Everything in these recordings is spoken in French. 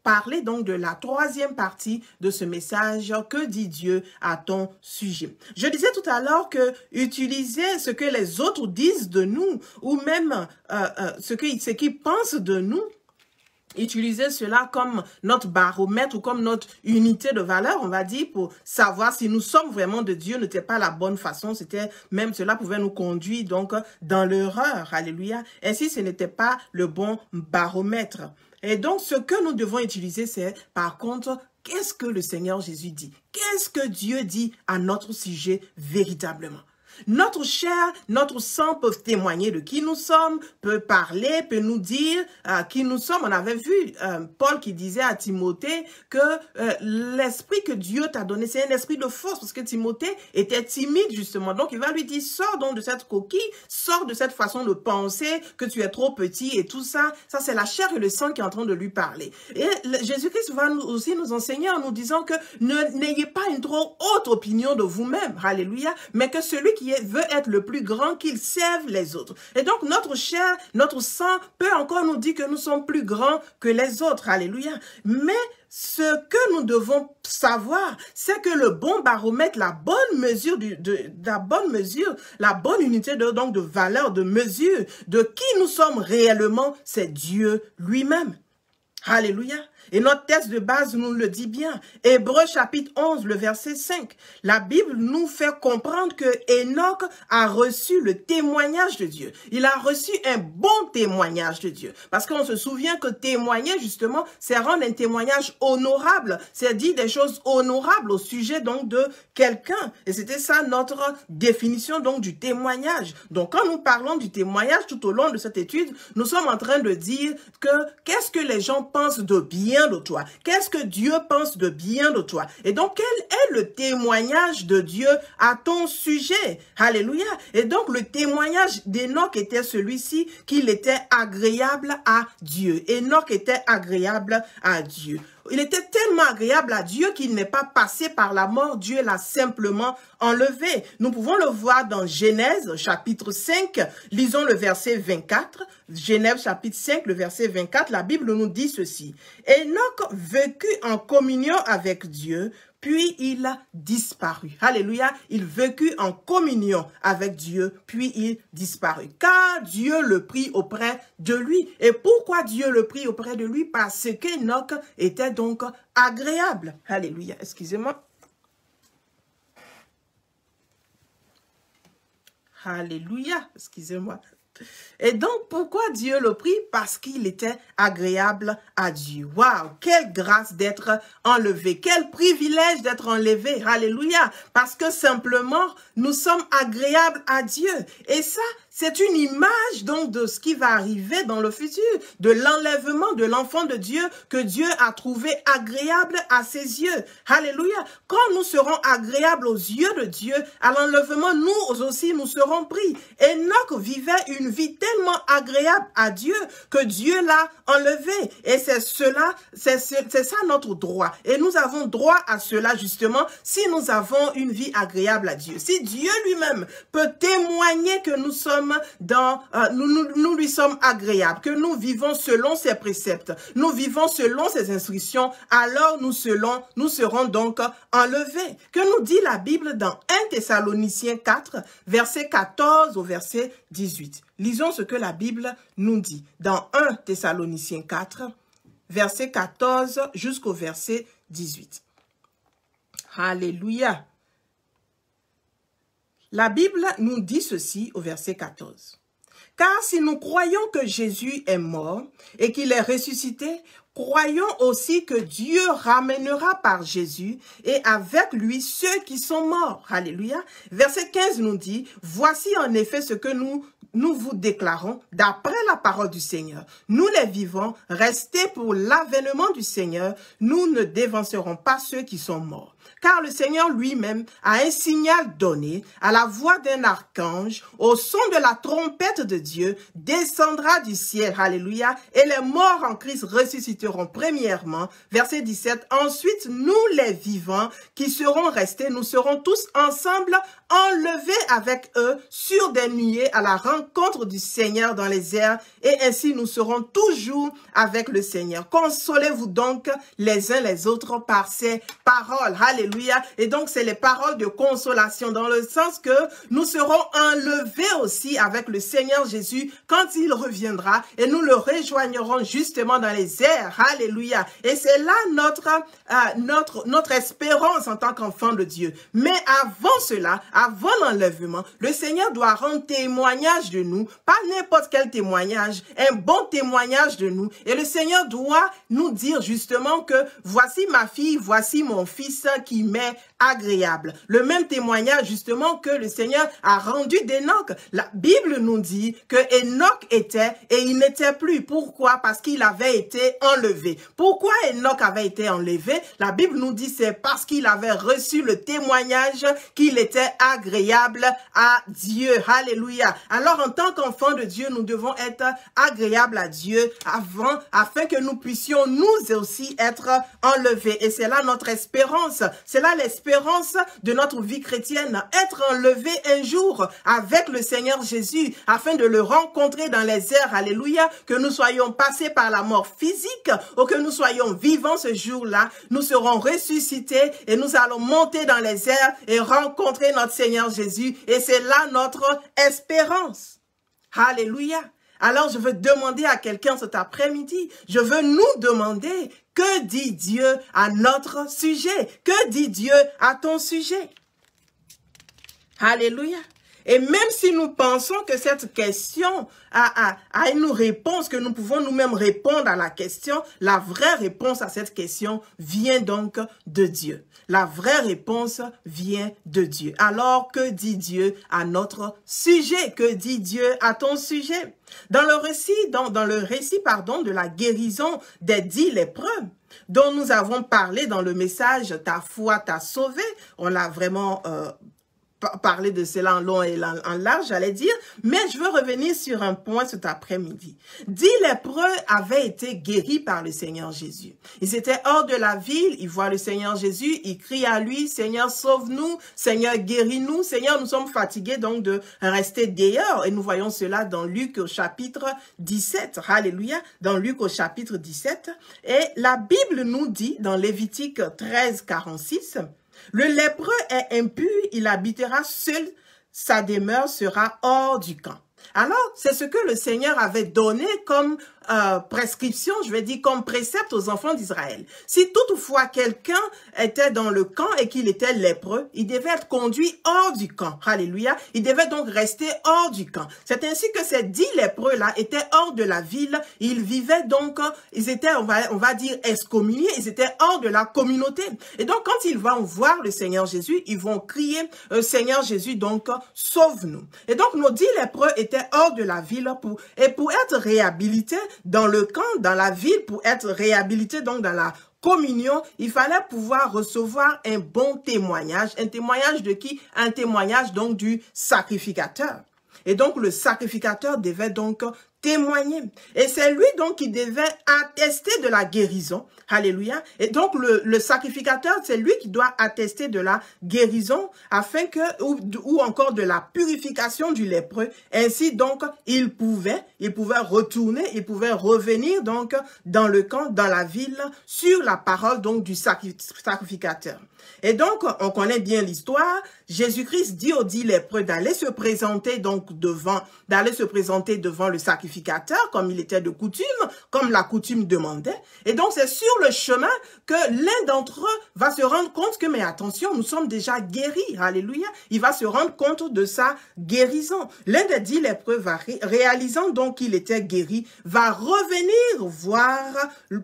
parler donc de la troisième partie de ce message. Que dit Dieu à ton sujet? Je disais tout à l'heure que utiliser ce que les autres disent de nous ou même ce qu'ils pensent de nous, utiliser cela comme notre baromètre ou comme notre unité de valeur, on va dire, pour savoir si nous sommes vraiment de Dieu, n'était pas la bonne façon. C'était même, cela pouvait nous conduire donc dans l'erreur. Alléluia. Ainsi, ce n'était pas le bon baromètre. Et donc, ce que nous devons utiliser, c'est par contre, qu'est-ce que le Seigneur Jésus dit? Qu'est-ce que Dieu dit à notre sujet véritablement? Notre chair, notre sang peuvent témoigner de qui nous sommes, peut parler, peut nous dire qui nous sommes. On avait vu Paul qui disait à Timothée que l'esprit que Dieu t'a donné, c'est un esprit de force, parce que Timothée était timide justement. Donc il va lui dire, sors donc de cette coquille, sors de cette façon de penser que tu es trop petit et tout ça. Ça c'est la chair et le sang qui est en train de lui parler. Et Jésus-Christ va aussi nous enseigner en nous disant que n'ayez pas une trop haute opinion de vous-même, alléluia, mais que celui qui veut être le plus grand, qu'il serve les autres. Et donc, notre chair, notre sang peut encore nous dire que nous sommes plus grands que les autres. Alléluia. Mais ce que nous devons savoir, c'est que le bon baromètre, la bonne mesure, la bonne unité de valeur, de mesure, de qui nous sommes réellement, c'est Dieu lui-même. Alléluia. Et notre texte de base nous le dit bien. Hébreux chapitre 11, le verset 5. La Bible nous fait comprendre que Enoch a reçu le témoignage de Dieu. Il a reçu un bon témoignage de Dieu. Parce qu'on se souvient que témoigner, justement, c'est rendre un témoignage honorable. C'est dire des choses honorables au sujet donc de quelqu'un. Et c'était ça notre définition donc du témoignage. Donc quand nous parlons du témoignage tout au long de cette étude, nous sommes en train de dire que qu'est-ce que les gens pensent de bien de toi? Qu'est-ce que Dieu pense de bien de toi? Et donc, quel est le témoignage de Dieu à ton sujet? Alléluia. Et donc, le témoignage d'Enoch était celui-ci, qu'il était agréable à Dieu. Enoch était agréable à Dieu. Il était tellement agréable à Dieu qu'il n'est pas passé par la mort. Dieu l'a simplement enlevé. Nous pouvons le voir dans Genèse chapitre 5. Lisons le verset 24. Genèse chapitre 5, le verset 24. La Bible nous dit ceci. Enoch vécut en communion avec Dieu, puis il a disparu. Alléluia. Il vécut en communion avec Dieu, puis il disparut. Car Dieu le prit auprès de lui. Et pourquoi Dieu le prit auprès de lui? Parce qu'Enoch était donc agréable. Alléluia. Excusez-moi. Alléluia. Excusez-moi. Et donc, pourquoi Dieu le prit? Parce qu'il était agréable à Dieu. Waouh, quelle grâce d'être enlevé, quel privilège d'être enlevé. Alléluia, parce que simplement, nous sommes agréables à Dieu. Et ça, c'est une image donc de ce qui va arriver dans le futur, de l'enlèvement de l'enfant de Dieu que Dieu a trouvé agréable à ses yeux. Alléluia. Quand nous serons agréables aux yeux de Dieu, à l'enlèvement, nous aussi, nous serons pris. Enoch vivait une vie tellement agréable à Dieu que Dieu l'a enlevé. Et c'est cela, c'est ça notre droit. Et nous avons droit à cela justement si nous avons une vie agréable à Dieu. Si Dieu lui-même peut témoigner que nous sommes nous lui sommes agréables, que nous vivons selon ses préceptes, nous vivons selon ses instructions, alors nous serons donc enlevés. Que nous dit la Bible dans 1 Thessaloniciens 4, verset 14 au verset 18. Lisons ce que la Bible nous dit dans 1 Thessaloniciens 4, verset 14 jusqu'au verset 18. Alléluia. La Bible nous dit ceci au verset 14. « Car si nous croyons que Jésus est mort et qu'il est ressuscité, croyons aussi que Dieu ramènera par Jésus et avec lui ceux qui sont morts. » Alléluia. Verset 15 nous dit, « Voici en effet ce que nous vous déclarons d'après la parole du Seigneur. Nous les vivants, restés pour l'avènement du Seigneur, nous ne dévancerons pas ceux qui sont morts. Car le Seigneur lui-même a un signal donné à la voix d'un archange, au son de la trompette de Dieu, descendra du ciel, alléluia, et les morts en Christ ressusciteront premièrement. Verset 17, ensuite, nous les vivants qui serons restés, nous serons tous ensemble enlevés avec eux sur des nuées à la rencontre du Seigneur dans les airs, et ainsi nous serons toujours avec le Seigneur. Consolez-vous donc les uns les autres par ces paroles. Alléluia. Et donc, c'est les paroles de consolation dans le sens que nous serons enlevés aussi avec le Seigneur Jésus quand il reviendra et nous le rejoignerons justement dans les airs. Alléluia. Et c'est là notre espérance en tant qu'enfant de Dieu. Mais avant cela, avant l'enlèvement, le Seigneur doit rendre témoignage de nous, pas n'importe quel témoignage, un bon témoignage de nous. Et le Seigneur doit nous dire justement que voici ma fille, voici mon fils qui m'est agréable. Le même témoignage justement que le Seigneur a rendu d'Enoch. La Bible nous dit que Enoch était et il n'était plus. Pourquoi? Parce qu'il avait été enlevé. Pourquoi Enoch avait été enlevé? La Bible nous dit c'est parce qu'il avait reçu le témoignage qu'il était agréable à Dieu. Alléluia. Alors en tant qu'enfant de Dieu, nous devons être agréables à Dieu afin que nous puissions nous aussi être enlevés. Et c'est là notre espérance. C'est là l'espérance de notre vie chrétienne. Être enlevé un jour avec le Seigneur Jésus afin de le rencontrer dans les airs. Alléluia. Que nous soyons passés par la mort physique ou que nous soyons vivants ce jour-là. Nous serons ressuscités et nous allons monter dans les airs et rencontrer notre Seigneur Jésus. Et c'est là notre espérance. Alléluia. Alors, je veux demander à quelqu'un cet après-midi, je veux nous demander, que dit Dieu à notre sujet? Que dit Dieu à ton sujet? Alléluia. Et même si nous pensons que cette question a une réponse, que nous pouvons nous-mêmes répondre à la question, la vraie réponse à cette question vient donc de Dieu. La vraie réponse vient de Dieu. Alors, que dit Dieu à notre sujet? Que dit Dieu à ton sujet? Dans le récit de la guérison des 10 lépreux, dont nous avons parlé dans le message « Ta foi t'a sauvé », on l'a vraiment parler de cela en long et en large, j'allais dire, mais je veux revenir sur un point cet après-midi. 10 lépreux avaient été guéris par le Seigneur Jésus. Ils étaient hors de la ville, ils voient le Seigneur Jésus, ils crient à lui, Seigneur, sauve-nous, Seigneur, guéris-nous, Seigneur, nous sommes fatigués donc de rester dehors. Et nous voyons cela dans Luc au chapitre 17, alléluia, dans Luc au chapitre 17. Et la Bible nous dit dans Lévitique 13, 46, le lépreux est impur, il habitera seul, sa demeure sera hors du camp. Alors, c'est ce que le Seigneur avait donné comme prescription, je vais dire comme précepte aux enfants d'Israël. Si toutefois quelqu'un était dans le camp et qu'il était lépreux, il devait être conduit hors du camp. Alléluia. Il devait donc rester hors du camp. C'est ainsi que ces 10 lépreux-là étaient hors de la ville. Ils vivaient donc, ils étaient, on va dire, excommuniés. Ils étaient hors de la communauté. Et donc, quand ils vont voir le Seigneur Jésus, ils vont crier, Seigneur Jésus, donc, sauve-nous. Et donc, nos 10 lépreux étaient hors de la ville pour être réhabilités dans le camp, dans la ville, pour être réhabilités donc dans la communion, il fallait pouvoir recevoir un bon témoignage. Un témoignage de qui? Un témoignage donc du sacrificateur. Et donc le sacrificateur devait donc témoigner. Et c'est lui donc qui devait attester de la guérison. Alléluia. Et donc le sacrificateur, c'est lui qui doit attester de la guérison afin que, ou encore de la purification du lépreux. Ainsi donc, il pouvait retourner, il pouvait revenir donc dans le camp, dans la ville, sur la parole donc du sacrificateur. Et donc, on connaît bien l'histoire. Jésus-Christ dit aux 10 lépreux d'aller se présenter donc devant le sacrificateur, comme il était de coutume, comme la coutume demandait. Et donc, c'est sur le chemin que l'un d'entre eux va se rendre compte que, mais attention, nous sommes déjà guéris. Alléluia. Il va se rendre compte de sa guérison. L'un des 10 lépreux réalisant donc qu'il était guéri, va revenir voir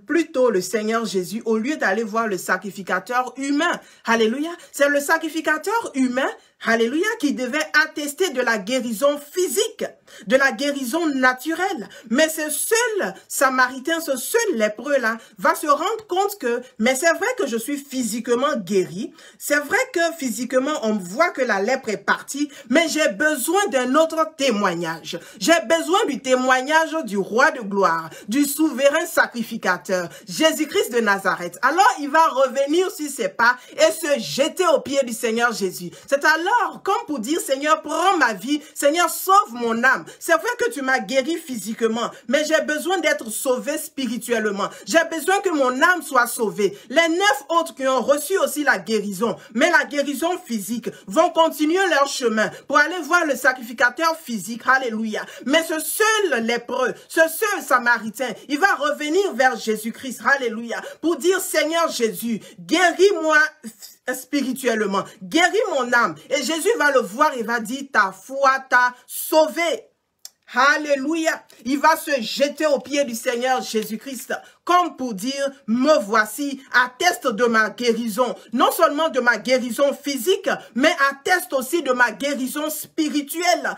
plutôt le Seigneur Jésus au lieu d'aller voir le sacrificateur humain. Alléluia. C'est le sacrificateur humain, Alléluia, qui devait attester de la guérison physique, de la guérison naturelle. Mais ce seul Samaritain, ce seul lépreux-là, va se rendre compte que, mais c'est vrai que je suis physiquement guéri, c'est vrai que physiquement on voit que la lèpre est partie, mais j'ai besoin d'un autre témoignage. J'ai besoin du témoignage du roi de gloire, du souverain sacrificateur, Jésus-Christ de Nazareth. Alors il va revenir sur ses pas et se jeter aux pieds du Seigneur Jésus. C'est alors comme pour dire, Seigneur, prends ma vie, Seigneur, sauve mon âme. C'est vrai que tu m'as guéri physiquement, mais j'ai besoin d'être sauvé spirituellement. J'ai besoin que mon âme soit sauvée. Les 9 autres qui ont reçu aussi la guérison, mais la guérison physique, vont continuer leur chemin pour aller voir le sacrificateur physique. Alléluia. Mais ce seul lépreux, ce seul Samaritain, il va revenir vers Jésus-Christ. Alléluia. Pour dire, Seigneur Jésus, guéris-moi spirituellement, guéris mon âme. Et Jésus va le voir et va dire, ta foi t'a sauvé. Alléluia. Il va se jeter aux pieds du Seigneur Jésus-Christ, comme pour dire, me voici, atteste de ma guérison. Non seulement de ma guérison physique, mais atteste aussi de ma guérison spirituelle.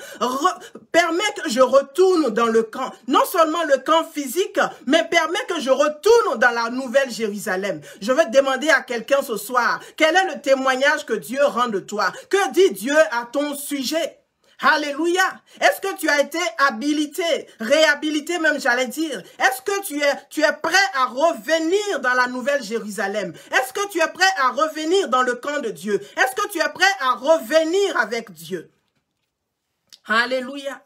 Permets que je retourne dans le camp. Non seulement le camp physique, mais permets que je retourne dans la nouvelle Jérusalem. Je vais demander à quelqu'un ce soir, quel est le témoignage que Dieu rend de toi? Que dit Dieu à ton sujet? Alléluia. Est-ce que tu as été habilité, réhabilité même, j'allais dire? Est-ce que tu es prêt à revenir dans la nouvelle Jérusalem? Est-ce que tu es prêt à revenir dans le camp de Dieu? Est-ce que tu es prêt à revenir avec Dieu? Alléluia.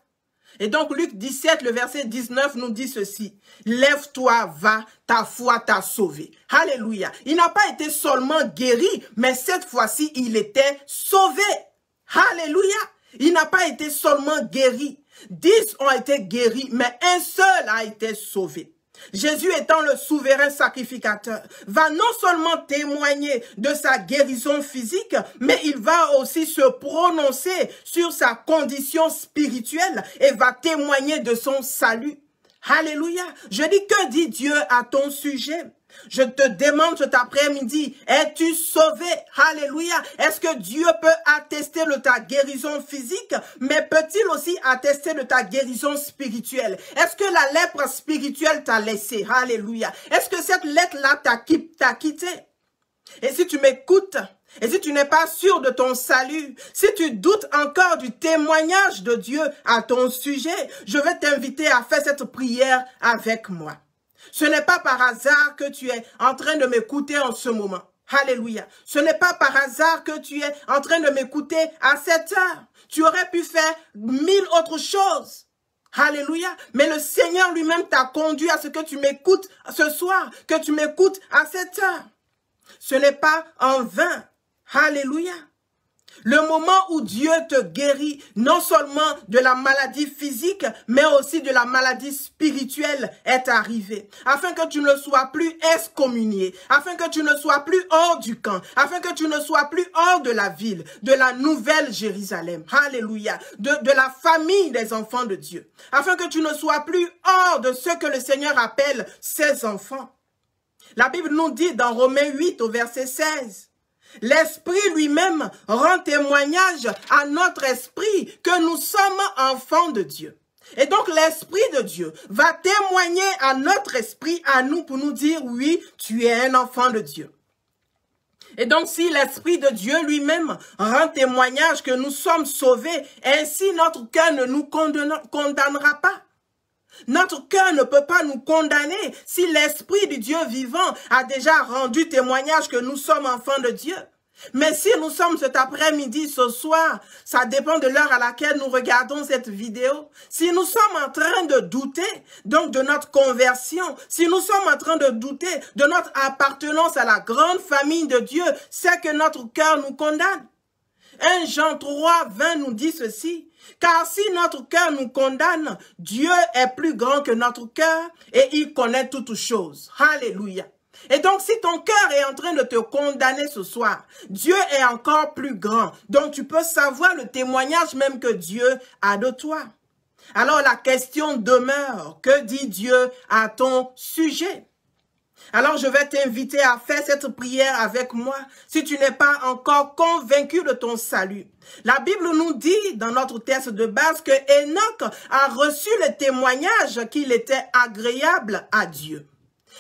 Et donc Luc 17, le verset 19 nous dit ceci. Lève-toi, va, ta foi t'a sauvé. Alléluia. Il n'a pas été seulement guéri, mais cette fois-ci, il était sauvé. Alléluia. Il n'a pas été seulement guéri. 10 ont été guéris, mais un seul a été sauvé. Jésus étant le souverain sacrificateur, va non seulement témoigner de sa guérison physique, mais il va aussi se prononcer sur sa condition spirituelle et va témoigner de son salut. Alléluia. Je dis, que dit Dieu à ton sujet? Je te demande cet après-midi, es-tu sauvé? Alléluia. Est-ce que Dieu peut attester de ta guérison physique, mais peut-il aussi attester de ta guérison spirituelle? Est-ce que la lèpre spirituelle t'a laissé? Alléluia. Est-ce que cette lettre-là t'a quitté? Et si tu m'écoutes, et si tu n'es pas sûr de ton salut, si tu doutes encore du témoignage de Dieu à ton sujet, je vais t'inviter à faire cette prière avec moi. Ce n'est pas par hasard que tu es en train de m'écouter en ce moment. Alléluia. Ce n'est pas par hasard que tu es en train de m'écouter à cette heure. Tu aurais pu faire 1000 autres choses. Alléluia. Mais le Seigneur lui-même t'a conduit à ce que tu m'écoutes ce soir, que tu m'écoutes à cette heure. Ce n'est pas en vain. Alléluia. Le moment où Dieu te guérit, non seulement de la maladie physique, mais aussi de la maladie spirituelle est arrivé. Afin que tu ne sois plus excommunié, afin que tu ne sois plus hors du camp, afin que tu ne sois plus hors de la ville, de la nouvelle Jérusalem. Alléluia. De la famille des enfants de Dieu. Afin que tu ne sois plus hors de ce que le Seigneur appelle ses enfants. La Bible nous dit dans Romains 8 au verset 16. L'Esprit lui-même rend témoignage à notre esprit que nous sommes enfants de Dieu. Et donc l'Esprit de Dieu va témoigner à notre esprit, à nous, pour nous dire, oui, tu es un enfant de Dieu. Et donc si l'Esprit de Dieu lui-même rend témoignage que nous sommes sauvés, ainsi notre cœur ne nous condamnera pas. Notre cœur ne peut pas nous condamner si l'Esprit du Dieu vivant a déjà rendu témoignage que nous sommes enfants de Dieu. Mais si nous sommes cet après-midi, ce soir, ça dépend de l'heure à laquelle nous regardons cette vidéo. Si nous sommes en train de douter donc de notre conversion, si nous sommes en train de douter de notre appartenance à la grande famille de Dieu, c'est que notre cœur nous condamne. 1 Jean 3, 20 nous dit ceci. Car si notre cœur nous condamne, Dieu est plus grand que notre cœur et il connaît toutes choses. Alléluia. Et donc si ton cœur est en train de te condamner ce soir, Dieu est encore plus grand. Donc tu peux savoir le témoignage même que Dieu a de toi. Alors la question demeure, que dit Dieu à ton sujet? Alors, je vais t'inviter à faire cette prière avec moi si tu n'es pas encore convaincu de ton salut. La Bible nous dit dans notre texte de base que Enoch a reçu le témoignage qu'il était agréable à Dieu.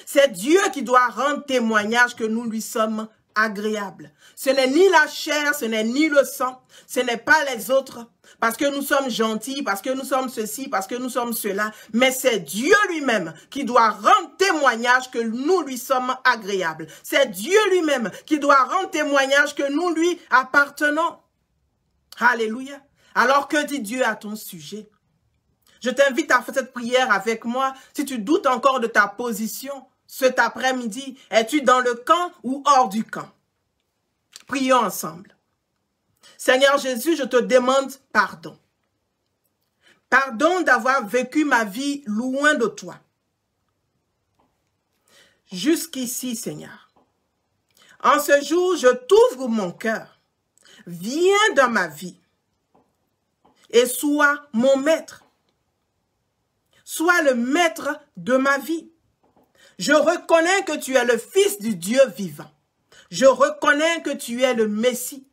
C'est Dieu qui doit rendre témoignage que nous lui sommes agréables. Ce n'est ni la chair, ce n'est ni le sang, ce n'est pas les autres, parce que nous sommes gentils, parce que nous sommes ceci, parce que nous sommes cela, mais c'est Dieu lui-même qui doit rendre témoignage que nous lui sommes agréables. C'est Dieu lui-même qui doit rendre témoignage que nous lui appartenons. Alléluia. Alors que dit Dieu à ton sujet? Je t'invite à faire cette prière avec moi. Si tu doutes encore de ta position, cet après-midi, es-tu dans le camp ou hors du camp? Prions ensemble. Seigneur Jésus, je te demande pardon. Pardon d'avoir vécu ma vie loin de toi. Jusqu'ici, Seigneur. En ce jour, je t'ouvre mon cœur. Viens dans ma vie et sois mon maître. Sois le maître de ma vie. Je reconnais que tu es le Fils du Dieu vivant. Je reconnais que tu es le Messie.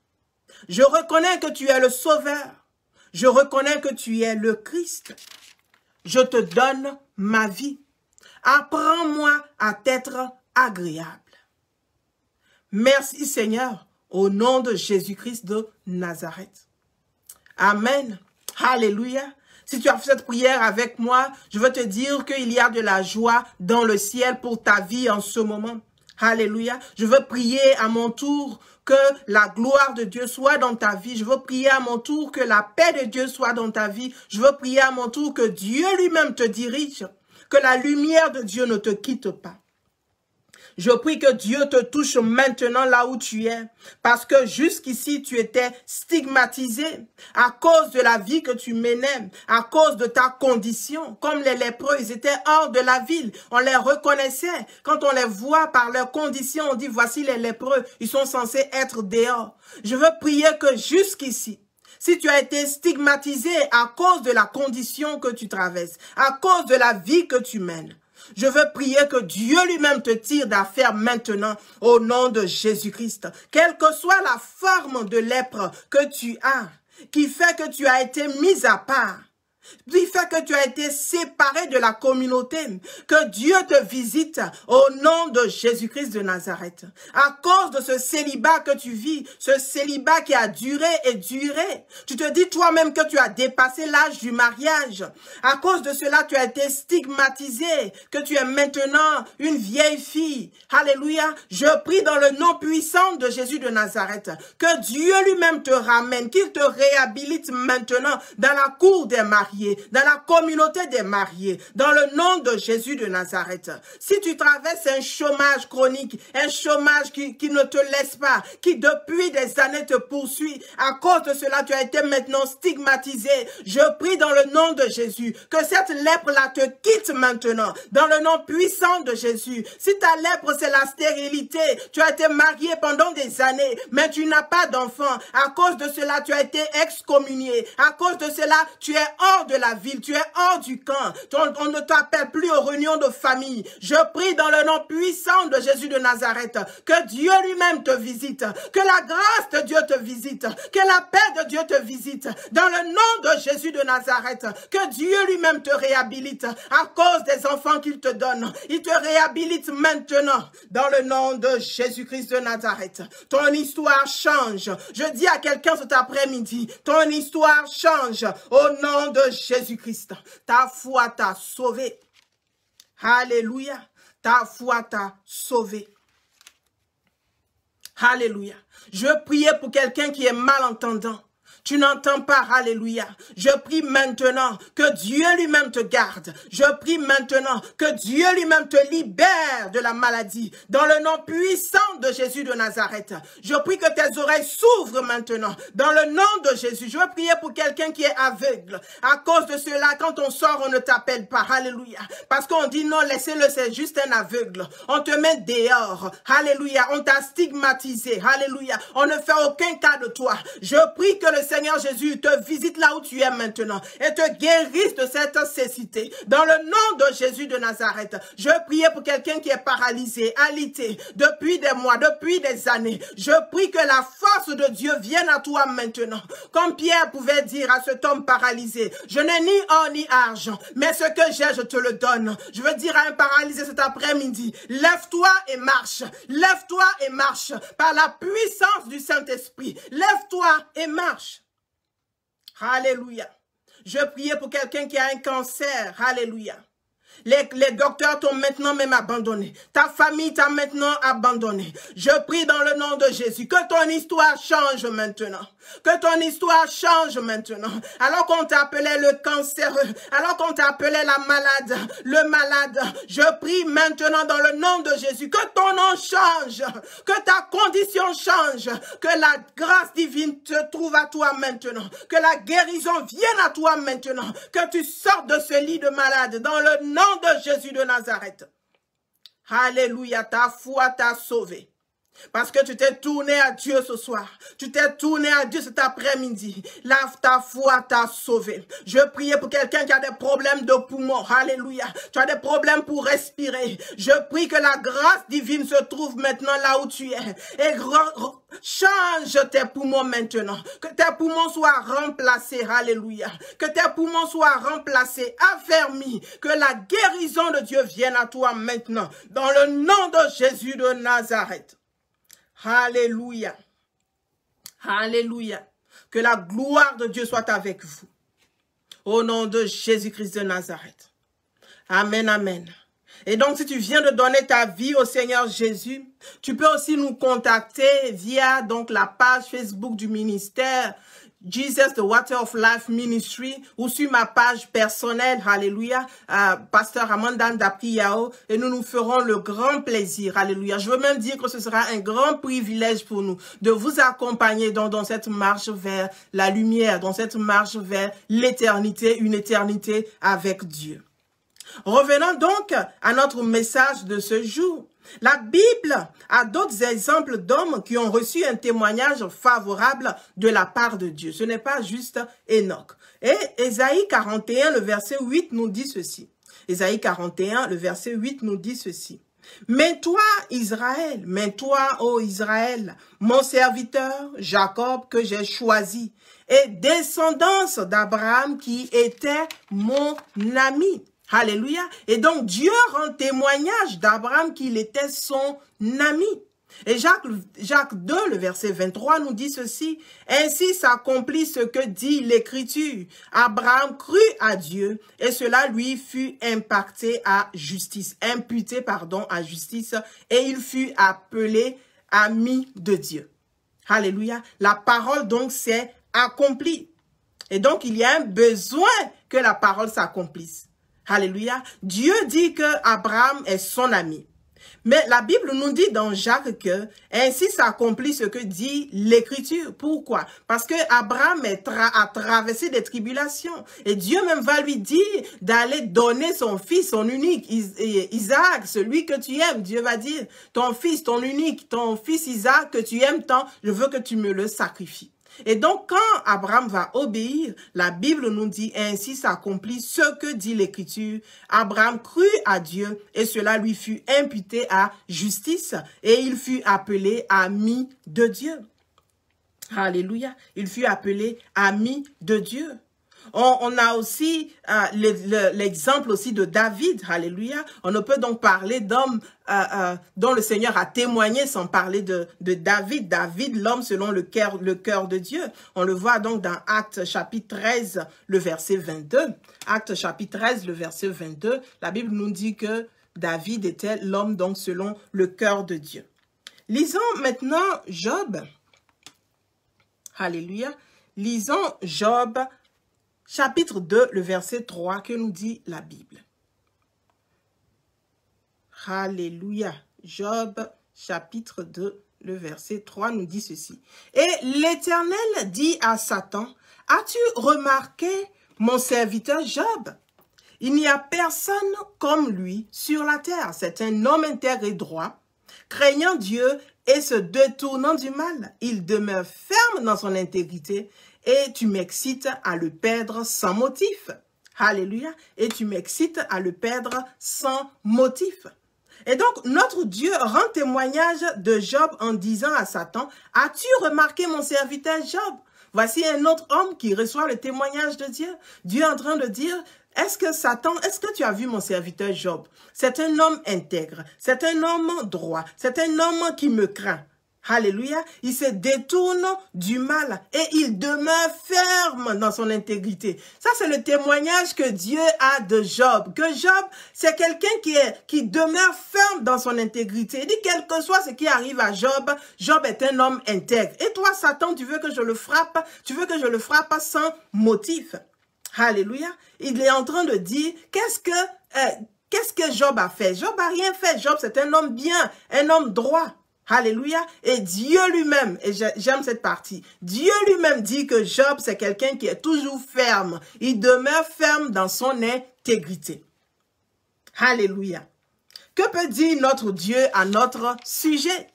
Je reconnais que tu es le Sauveur. Je reconnais que tu es le Christ. Je te donne ma vie. Apprends-moi à t'être agréable. Merci Seigneur, au nom de Jésus-Christ de Nazareth. Amen. Alléluia. Si tu as fait cette prière avec moi, je veux te dire qu'il y a de la joie dans le ciel pour ta vie en ce moment. Alléluia. Je veux prier à mon tour que la gloire de Dieu soit dans ta vie. Je veux prier à mon tour que la paix de Dieu soit dans ta vie. Je veux prier à mon tour que Dieu lui-même te dirige, que la lumière de Dieu ne te quitte pas. Je prie que Dieu te touche maintenant là où tu es, parce que jusqu'ici tu étais stigmatisé à cause de la vie que tu menais, à cause de ta condition. Comme les lépreux, ils étaient hors de la ville, on les reconnaissait. Quand on les voit par leurs conditions, on dit voici les lépreux, ils sont censés être dehors. Je veux prier que jusqu'ici, si tu as été stigmatisé à cause de la condition que tu traverses, à cause de la vie que tu mènes, je veux prier que Dieu lui-même te tire d'affaire maintenant au nom de Jésus-Christ. Quelle que soit la forme de lèpre que tu as, qui fait que tu as été mis à part, qui fait que tu as été séparé de la communauté, que Dieu te visite au nom de Jésus-Christ de Nazareth. À cause de ce célibat que tu vis, ce célibat qui a duré et duré, tu te dis toi-même que tu as dépassé l'âge du mariage. À cause de cela, tu as été stigmatisé, que tu es maintenant une vieille fille. Alléluia. Je prie dans le nom puissant de Jésus de Nazareth, que Dieu lui-même te ramène, qu'il te réhabilite maintenant dans la cour des mariés, dans la communauté des mariés, dans le nom de Jésus de Nazareth. Si tu traverses un chômage chronique, un chômage qui ne te laisse pas, qui depuis des années te poursuit, à cause de cela, tu as été maintenant stigmatisé. Je prie dans le nom de Jésus que cette lèpre-là te quitte maintenant, dans le nom puissant de Jésus. Si ta lèpre, c'est la stérilité, tu as été marié pendant des années, mais tu n'as pas d'enfant. À cause de cela, tu as été excommunié. À cause de cela, tu es hors de la ville, tu es hors du camp, on ne t'appelle plus aux réunions de famille. Je prie dans le nom puissant de Jésus de Nazareth, que Dieu lui-même te visite, que la grâce de Dieu te visite, que la paix de Dieu te visite, dans le nom de Jésus de Nazareth, que Dieu lui-même te réhabilite à cause des enfants qu'il te donne. Il te réhabilite maintenant, dans le nom de Jésus-Christ de Nazareth. Ton histoire change. Je dis à quelqu'un cet après-midi, ton histoire change au nom de Jésus-Christ. Ta foi t'a sauvé. Alléluia. Ta foi t'a sauvé. Alléluia. Je priais pour quelqu'un qui est malentendant. Tu n'entends pas, alléluia. Je prie maintenant que Dieu lui-même te garde. Je prie maintenant que Dieu lui-même te libère de la maladie. Dans le nom puissant de Jésus de Nazareth. Je prie que tes oreilles s'ouvrent maintenant. Dans le nom de Jésus. Je veux prier pour quelqu'un qui est aveugle. À cause de cela, quand on sort, on ne t'appelle pas. Alléluia. Parce qu'on dit non, laissez-le, c'est juste un aveugle. On te met dehors. Alléluia. On t'a stigmatisé. Alléluia. On ne fait aucun cas de toi. Je prie que le Seigneur Jésus te visite là où tu es maintenant et te guérisse de cette cécité. Dans le nom de Jésus de Nazareth, je priais pour quelqu'un qui est paralysé, alité, depuis des mois, depuis des années. Je prie que la force de Dieu vienne à toi maintenant. Comme Pierre pouvait dire à cet homme paralysé, je n'ai ni or ni argent, mais ce que j'ai, je te le donne. Je veux dire à un paralysé cet après-midi, lève-toi et marche. Lève-toi et marche par la puissance du Saint-Esprit. Lève-toi et marche. Alléluia. Je priais pour quelqu'un qui a un cancer. Alléluia. Les docteurs t'ont maintenant même abandonné. Ta famille t'a maintenant abandonné. Je prie dans le nom de Jésus que ton histoire change maintenant. Que ton histoire change maintenant. Alors qu'on t'appelait le cancéreux, alors qu'on t'appelait la malade, le malade, je prie maintenant dans le nom de Jésus que ton nom change, que ta condition change, que la grâce divine te trouve à toi maintenant, que la guérison vienne à toi maintenant, que tu sortes de ce lit de malade dans le nom de Jésus de Nazareth. Alléluia, ta foi t'a sauvé. Parce que tu t'es tourné à Dieu ce soir. Tu t'es tourné à Dieu cet après-midi. Ta foi t'a sauvé. Je priais pour quelqu'un qui a des problèmes de poumons. Alléluia. Tu as des problèmes pour respirer. Je prie que la grâce divine se trouve maintenant là où tu es. Et change tes poumons maintenant. Que tes poumons soient remplacés. Alléluia. Que tes poumons soient remplacés, affermis. Que la guérison de Dieu vienne à toi maintenant. Dans le nom de Jésus de Nazareth. Alléluia. Alléluia. Que la gloire de Dieu soit avec vous. Au nom de Jésus-Christ de Nazareth. Amen, amen. Et donc, si tu viens de donner ta vie au Seigneur Jésus, tu peux aussi nous contacter via donc la page Facebook du ministère Jesus, the Water of Life Ministry, ou sur ma page personnelle, alléluia, Pasteur Amanda Ndapriao, et nous nous ferons le grand plaisir, alléluia. Je veux même dire que ce sera un grand privilège pour nous de vous accompagner dans cette marche vers la lumière, dans cette marche vers l'éternité, une éternité avec Dieu. Revenons donc à notre message de ce jour. La Bible a d'autres exemples d'hommes qui ont reçu un témoignage favorable de la part de Dieu. Ce n'est pas juste Enoch. Et Ésaïe 41, le verset 8 nous dit ceci. Ésaïe 41, le verset 8 nous dit ceci. Mais toi, Israël, mais toi, ô Israël, mon serviteur, Jacob, que j'ai choisi, et descendance d'Abraham qui était mon ami. Alléluia. Et donc, Dieu rend témoignage d'Abraham qu'il était son ami. Et Jacques 2, le verset 23, nous dit ceci. Ainsi s'accomplit ce que dit l'Écriture. Abraham crut à Dieu et cela lui fut imputé à justice. Et il fut appelé ami de Dieu. Alléluia. La parole donc s'est accomplie. Et donc, il y a un besoin que la parole s'accomplisse. Alléluia. Dieu dit que Abraham est son ami. Mais la Bible nous dit dans Jacques que ainsi s'accomplit ce que dit l'Écriture. Pourquoi? Parce que Abraham a traversé des tribulations. Et Dieu même va lui dire d'aller donner son fils, son unique, Isaac, celui que tu aimes. Dieu va dire, ton fils, ton unique, ton fils Isaac que tu aimes tant, je veux que tu me le sacrifies. Et donc, quand Abraham va obéir, la Bible nous dit ainsi s'accomplit ce que dit l'Écriture. Abraham crut à Dieu et cela lui fut imputé à justice et il fut appelé ami de Dieu. Alléluia. Il fut appelé ami de Dieu. On a aussi l'exemple aussi de David, alléluia. On ne peut donc parler d'hommes dont le Seigneur a témoigné sans parler de David. David, l'homme selon le cœur de Dieu. On le voit donc dans Actes chapitre 13, le verset 22. Actes chapitre 13, le verset 22. La Bible nous dit que David était l'homme donc selon le cœur de Dieu. Lisons maintenant Job. Alléluia. Lisons Job chapitre 2, le verset 3, que nous dit la Bible. Alléluia. Job, chapitre 2, le verset 3 nous dit ceci. Et l'Éternel dit à Satan, « As-tu remarqué mon serviteur Job? Il n'y a personne comme lui sur la terre. C'est un homme intègre et droit, craignant Dieu et se détournant du mal. Il demeure ferme dans son intégrité et tu m'excites à le perdre sans motif. Alléluia. Et tu m'excites à le perdre sans motif. Et donc, notre Dieu rend témoignage de Job en disant à Satan, « As-tu remarqué mon serviteur Job ?» Voici un autre homme qui reçoit le témoignage de Dieu. Dieu est en train de dire, « Est-ce que Satan, est-ce que tu as vu mon serviteur Job? C'est un homme intègre, c'est un homme droit, c'est un homme qui me craint. » Alléluia, il se détourne du mal et il demeure ferme dans son intégrité. Ça, c'est le témoignage que Dieu a de Job. Que Job, c'est quelqu'un qui demeure ferme dans son intégrité. Il dit, quel que soit ce qui arrive à Job, Job est un homme intègre. Et toi, Satan, tu veux que je le frappe? Tu veux que je le frappe sans motif? Alléluia. Il est en train de dire, qu'est-ce que Job a fait? Job a rien fait. Job, c'est un homme bien, un homme droit. Alléluia. Et Dieu lui-même, et j'aime cette partie, Dieu lui-même dit que Job, c'est quelqu'un qui est toujours ferme. Il demeure ferme dans son intégrité. Alléluia. Que peut dire notre Dieu à notre sujet?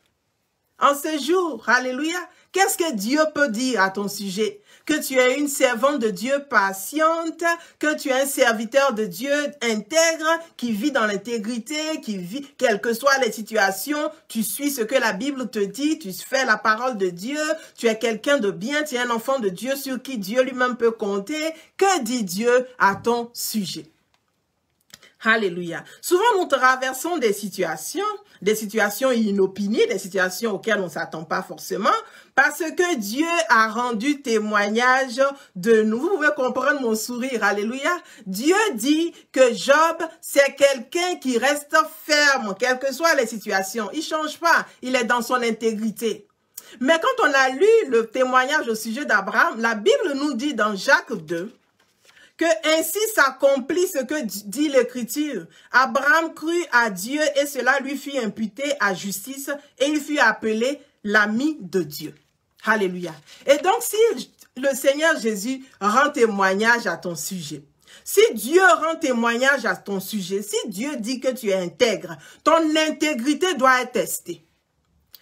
En ce jour, alléluia, qu'est-ce que Dieu peut dire à ton sujet? Que tu es une servante de Dieu patiente, que tu es un serviteur de Dieu intègre, qui vit dans l'intégrité, qui vit, quelles que soient les situations, tu suis ce que la Bible te dit, tu fais la parole de Dieu, tu es quelqu'un de bien, tu es un enfant de Dieu sur qui Dieu lui-même peut compter. Que dit Dieu à ton sujet? Alléluia. Souvent, nous traversons des situations inopinées, des situations auxquelles on ne s'attend pas forcément, parce que Dieu a rendu témoignage de nous. Vous pouvez comprendre mon sourire. Alléluia. Dieu dit que Job, c'est quelqu'un qui reste ferme, quelles que soient les situations. Il ne change pas. Il est dans son intégrité. Mais quand on a lu le témoignage au sujet d'Abraham, la Bible nous dit dans Jacques 2, que ainsi s'accomplit ce que dit l'Écriture. Abraham crut à Dieu et cela lui fut imputé à justice et il fut appelé l'ami de Dieu. Alléluia. Et donc, si le Seigneur Jésus rend témoignage à ton sujet, si Dieu rend témoignage à ton sujet, si Dieu dit que tu es intègre, ton intégrité doit être testée.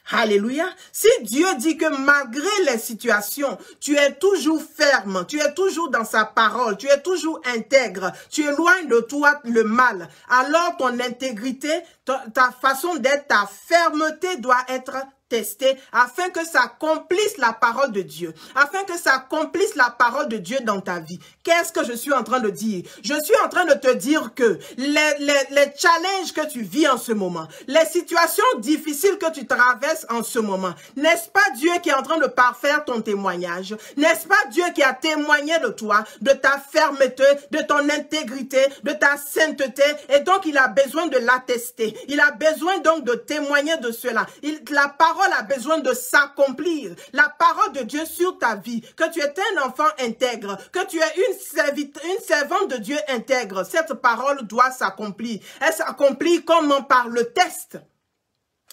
Alléluia. Si Dieu dit que malgré les situations, tu es toujours ferme, tu es toujours dans sa parole, tu es toujours intègre, tu éloignes de toi le mal, alors ton intégrité, ta façon d'être, ta fermeté doit être tester afin que ça accomplisse la parole de Dieu, afin que ça accomplisse la parole de Dieu dans ta vie. Qu'est-ce que je suis en train de dire? Je suis en train de te dire que les challenges que tu vis en ce moment, les situations difficiles que tu traverses en ce moment, n'est-ce pas Dieu qui est en train de parfaire ton témoignage? N'est-ce pas Dieu qui a témoigné de toi, de ta fermeté, de ton intégrité, de ta sainteté, et donc il a besoin de l'attester. Il a besoin donc de témoigner de cela. La parole a besoin de s'accomplir. La parole de Dieu sur ta vie, que tu es un enfant intègre, que tu es une servante de Dieu intègre, cette parole doit s'accomplir. Elle s'accomplit comment? Par le test.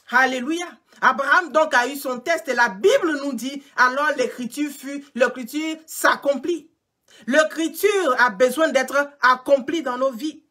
Alléluia. Abraham donc a eu son test et la Bible nous dit, alors l'écriture s'accomplit. L'écriture a besoin d'être accomplie dans nos vies.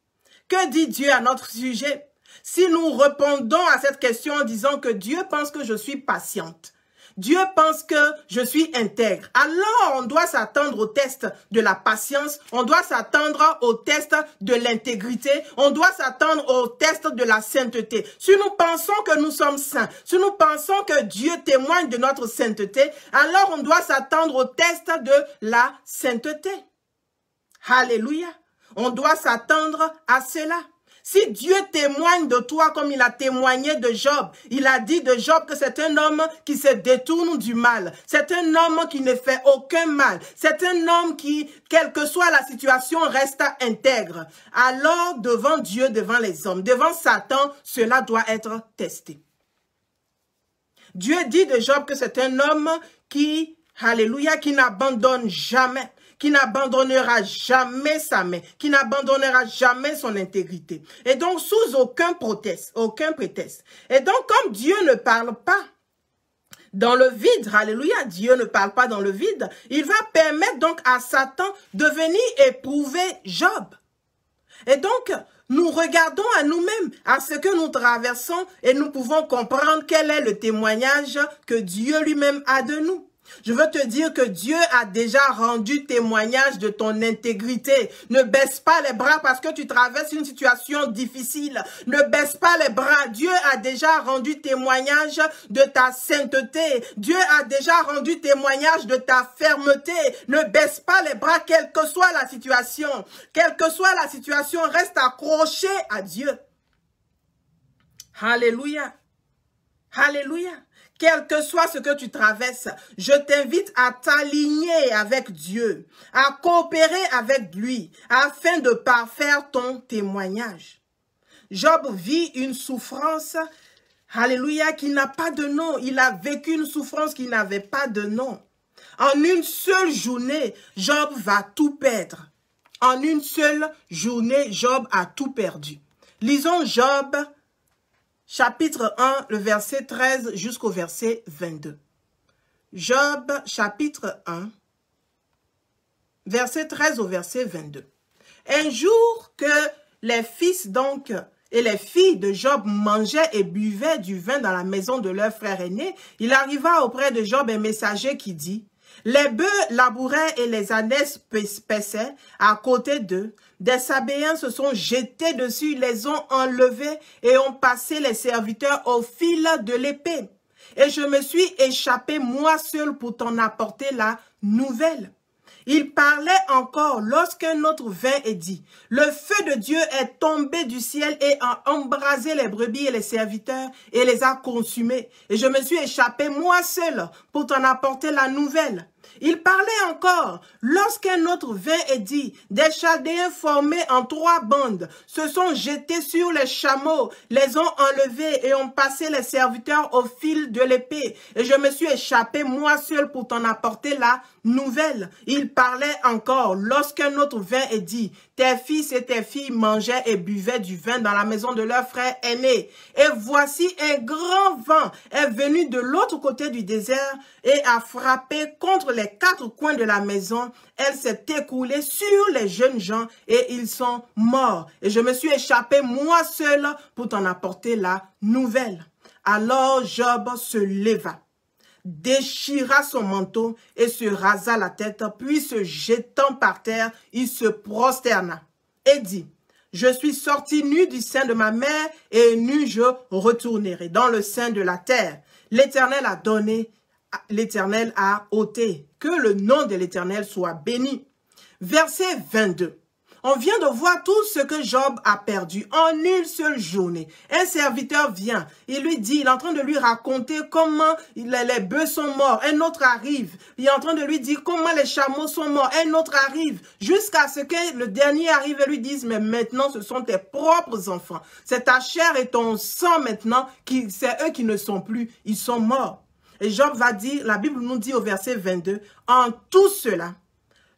Que dit Dieu à notre sujet? Si nous répondons à cette question en disant que Dieu pense que je suis patiente, Dieu pense que je suis intègre, alors on doit s'attendre au test de la patience, on doit s'attendre au test de l'intégrité, on doit s'attendre au test de la sainteté. Si nous pensons que nous sommes saints, si nous pensons que Dieu témoigne de notre sainteté, alors on doit s'attendre au test de la sainteté. Alléluia. On doit s'attendre à cela. Si Dieu témoigne de toi comme il a témoigné de Job, il a dit de Job que c'est un homme qui se détourne du mal. C'est un homme qui ne fait aucun mal. C'est un homme qui, quelle que soit la situation, reste intègre. Alors, devant Dieu, devant les hommes, devant Satan, cela doit être testé. Dieu dit de Job que c'est un homme qui, alléluia, qui n'abandonne jamais, qui n'abandonnera jamais sa main, qui n'abandonnera jamais son intégrité. Et donc, sous aucun prétexte. Et donc, comme Dieu ne parle pas dans le vide, alléluia, Dieu ne parle pas dans le vide, il va permettre donc à Satan de venir éprouver Job. Et donc, nous regardons à nous-mêmes, à ce que nous traversons, et nous pouvons comprendre quel est le témoignage que Dieu lui-même a de nous. Je veux te dire que Dieu a déjà rendu témoignage de ton intégrité. Ne baisse pas les bras parce que tu traverses une situation difficile. Ne baisse pas les bras. Dieu a déjà rendu témoignage de ta sainteté. Dieu a déjà rendu témoignage de ta fermeté. Ne baisse pas les bras, quelle que soit la situation. Quelle que soit la situation, reste accroché à Dieu. Alléluia. Alléluia. Quel que soit ce que tu traverses, je t'invite à t'aligner avec Dieu, à coopérer avec lui, afin de parfaire ton témoignage. Job vit une souffrance, alléluia, qui n'a pas de nom. Il a vécu une souffrance qui n'avait pas de nom. En une seule journée, Job va tout perdre. En une seule journée, Job a tout perdu. Lisons Job chapitre 1, le verset 13 jusqu'au verset 22. Job, chapitre 1, verset 13 au verset 22. Un jour que les fils donc et les filles de Job mangeaient et buvaient du vin dans la maison de leur frère aîné, il arriva auprès de Job un messager qui dit: les bœufs labouraient et les ânesses paissaient à côté d'eux. Des Sabéens se sont jetés dessus, les ont enlevés et ont passé les serviteurs au fil de l'épée. Et je me suis échappé moi seul pour t'en apporter la nouvelle. Il parlait encore lorsqu'un autre vint et dit: le feu de Dieu est tombé du ciel et a embrasé les brebis et les serviteurs et les a consumés. Et je me suis échappé moi seul pour t'en apporter la nouvelle. Il parlait encore lorsqu'un autre vint et dit: des Chaldéens formés en 3 bandes se sont jetés sur les chameaux, les ont enlevés et ont passé les serviteurs au fil de l'épée. Et je me suis échappé moi seul pour t'en apporter la nouvelle. Il parlait encore lorsqu'un autre vint et dit: tes fils et tes filles mangeaient et buvaient du vin dans la maison de leur frère aîné. Et voici un grand vent est venu de l'autre côté du désert et a frappé contre les 4 coins de la maison. Elle s'est écoulée sur les jeunes gens et ils sont morts. Et je me suis échappé moi seul pour t'en apporter la nouvelle. Alors Job se leva, déchira son manteau et se rasa la tête, puis se jetant par terre, il se prosterna et dit: je suis sorti nu du sein de ma mère et nu je retournerai dans le sein de la terre. L'Éternel a donné, l'Éternel a ôté. Que le nom de l'Éternel soit béni. Verset 22. On vient de voir tout ce que Job a perdu en une seule journée. Un serviteur vient, il lui dit, il est en train de lui raconter comment les bœufs sont morts. Un autre arrive, il est en train de lui dire comment les chameaux sont morts. Un autre arrive, jusqu'à ce que le dernier arrive et lui dise: mais maintenant ce sont tes propres enfants. C'est ta chair et ton sang maintenant, c'est eux qui ne sont plus, ils sont morts. Et Job va dire, la Bible nous dit au verset 22, en tout cela,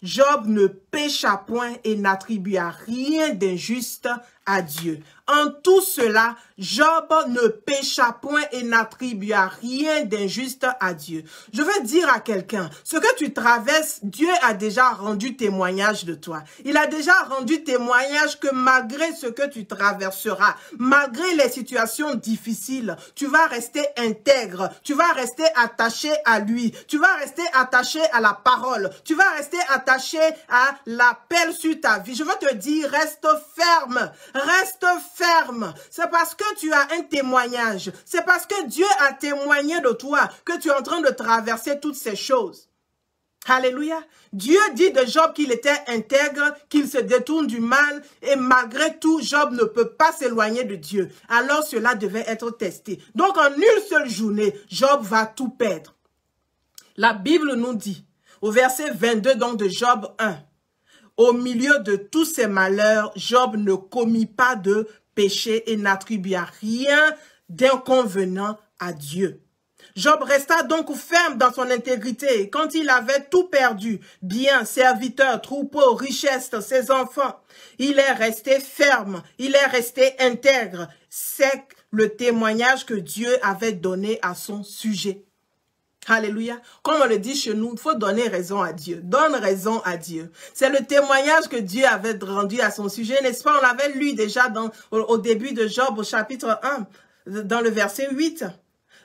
Job ne pécha point et n'attribua rien d'injuste à Dieu. En tout cela, Job ne pécha point et n'attribua rien d'injuste à Dieu. Je veux dire à quelqu'un, ce que tu traverses, Dieu a déjà rendu témoignage de toi. Il a déjà rendu témoignage que malgré ce que tu traverseras, malgré les situations difficiles, tu vas rester intègre, tu vas rester attaché à lui, tu vas rester attaché à la parole, tu vas rester attaché à l'appel sur ta vie. Je veux te dire, reste ferme, reste ferme. C'est parce que tu as un témoignage. C'est parce que Dieu a témoigné de toi que tu es en train de traverser toutes ces choses. Alléluia. Dieu dit de Job qu'il était intègre, qu'il se détourne du mal et malgré tout, Job ne peut pas s'éloigner de Dieu. Alors cela devait être testé. Donc en une seule journée, Job va tout perdre. La Bible nous dit, au verset 22 donc de Job 1, au milieu de tous ces malheurs, Job ne commit pas de péché et n'attribua rien d'inconvenant à Dieu. Job resta donc ferme dans son intégrité quand il avait tout perdu, biens, serviteurs, troupeaux, richesses, ses enfants. Il est resté ferme, il est resté intègre. C'est le témoignage que Dieu avait donné à son sujet. Alléluia. Comme on le dit chez nous, il faut donner raison à Dieu. Donne raison à Dieu. C'est le témoignage que Dieu avait rendu à son sujet, n'est-ce pas? On l'avait lu déjà au début de Job au chapitre 1, dans le verset 8.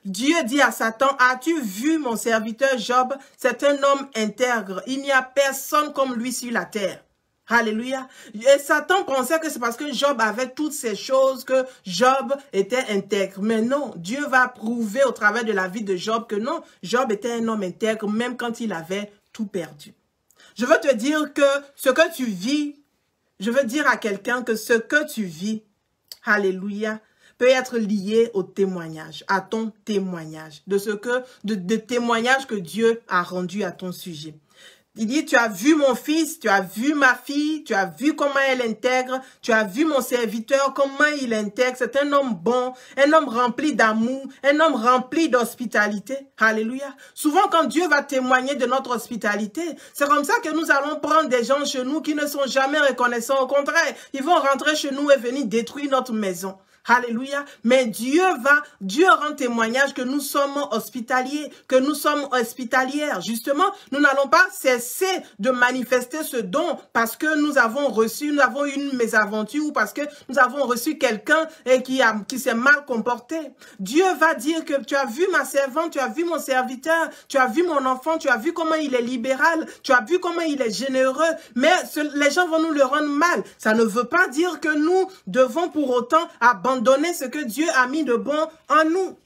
Dieu dit à Satan, as-tu vu mon serviteur Job? C'est un homme intègre. Il n'y a personne comme lui sur la terre. Alléluia. Et Satan pensait que c'est parce que Job avait toutes ces choses que Job était intègre. Mais non, Dieu va prouver au travers de la vie de Job que non, Job était un homme intègre même quand il avait tout perdu. Je veux te dire que ce que tu vis, je veux dire à quelqu'un que ce que tu vis, alléluia, peut être lié au témoignage, à ton témoignage, de témoignage que Dieu a rendu à ton sujet. Il dit, tu as vu mon fils, tu as vu ma fille, tu as vu comment elle intègre, tu as vu mon serviteur, comment il intègre. C'est un homme bon, un homme rempli d'amour, un homme rempli d'hospitalité. Alléluia. Souvent, quand Dieu va témoigner de notre hospitalité, c'est comme ça que nous allons prendre des gens chez nous qui ne sont jamais reconnaissants. Au contraire, ils vont rentrer chez nous et venir détruire notre maison. Alléluia. Mais Dieu rend témoignage que nous sommes hospitaliers, que nous sommes hospitalières. Justement, nous n'allons pas cesser de manifester ce don parce que nous avons eu une mésaventure ou parce que nous avons reçu quelqu'un qui s'est mal comporté. Dieu va dire que tu as vu ma servante, tu as vu mon serviteur, tu as vu mon enfant, tu as vu comment il est libéral, tu as vu comment il est généreux. Mais les gens vont nous le rendre mal. Ça ne veut pas dire que nous devons pour autant abandonner ce que Dieu a mis de bon en nous.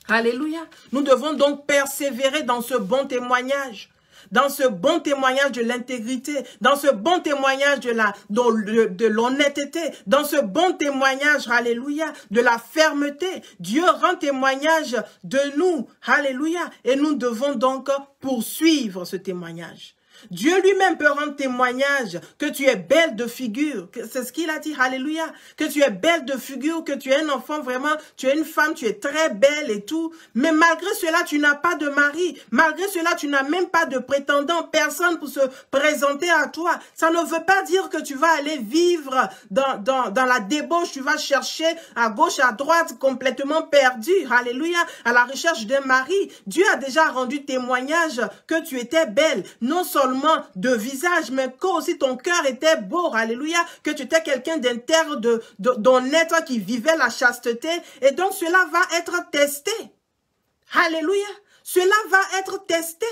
Alléluia. Nous devons donc persévérer dans ce bon témoignage. Dans ce bon témoignage de l'intégrité, dans ce bon témoignage de l'honnêteté, dans ce bon témoignage, alléluia, de la fermeté. Dieu rend témoignage de nous, alléluia, et nous devons donc poursuivre ce témoignage. Dieu lui-même peut rendre témoignage que tu es belle de figure. C'est ce qu'il a dit, alléluia. Que tu es belle de figure, que tu es un enfant vraiment, tu es une femme, tu es très belle et tout. Mais malgré cela, tu n'as pas de mari. Malgré cela, tu n'as même pas de prétendant, personne pour se présenter à toi. Ça ne veut pas dire que tu vas aller vivre dans la débauche. Tu vas chercher à gauche, à droite, complètement perdu, alléluia, à la recherche d'un mari. Dieu a déjà rendu témoignage que tu étais belle. Non seulement de visage, mais que aussi ton cœur était beau, alléluia, que tu étais quelqu'un d'intègre, d'honnête, qui vivait la chasteté, et donc cela va être testé. Alléluia, cela va être testé.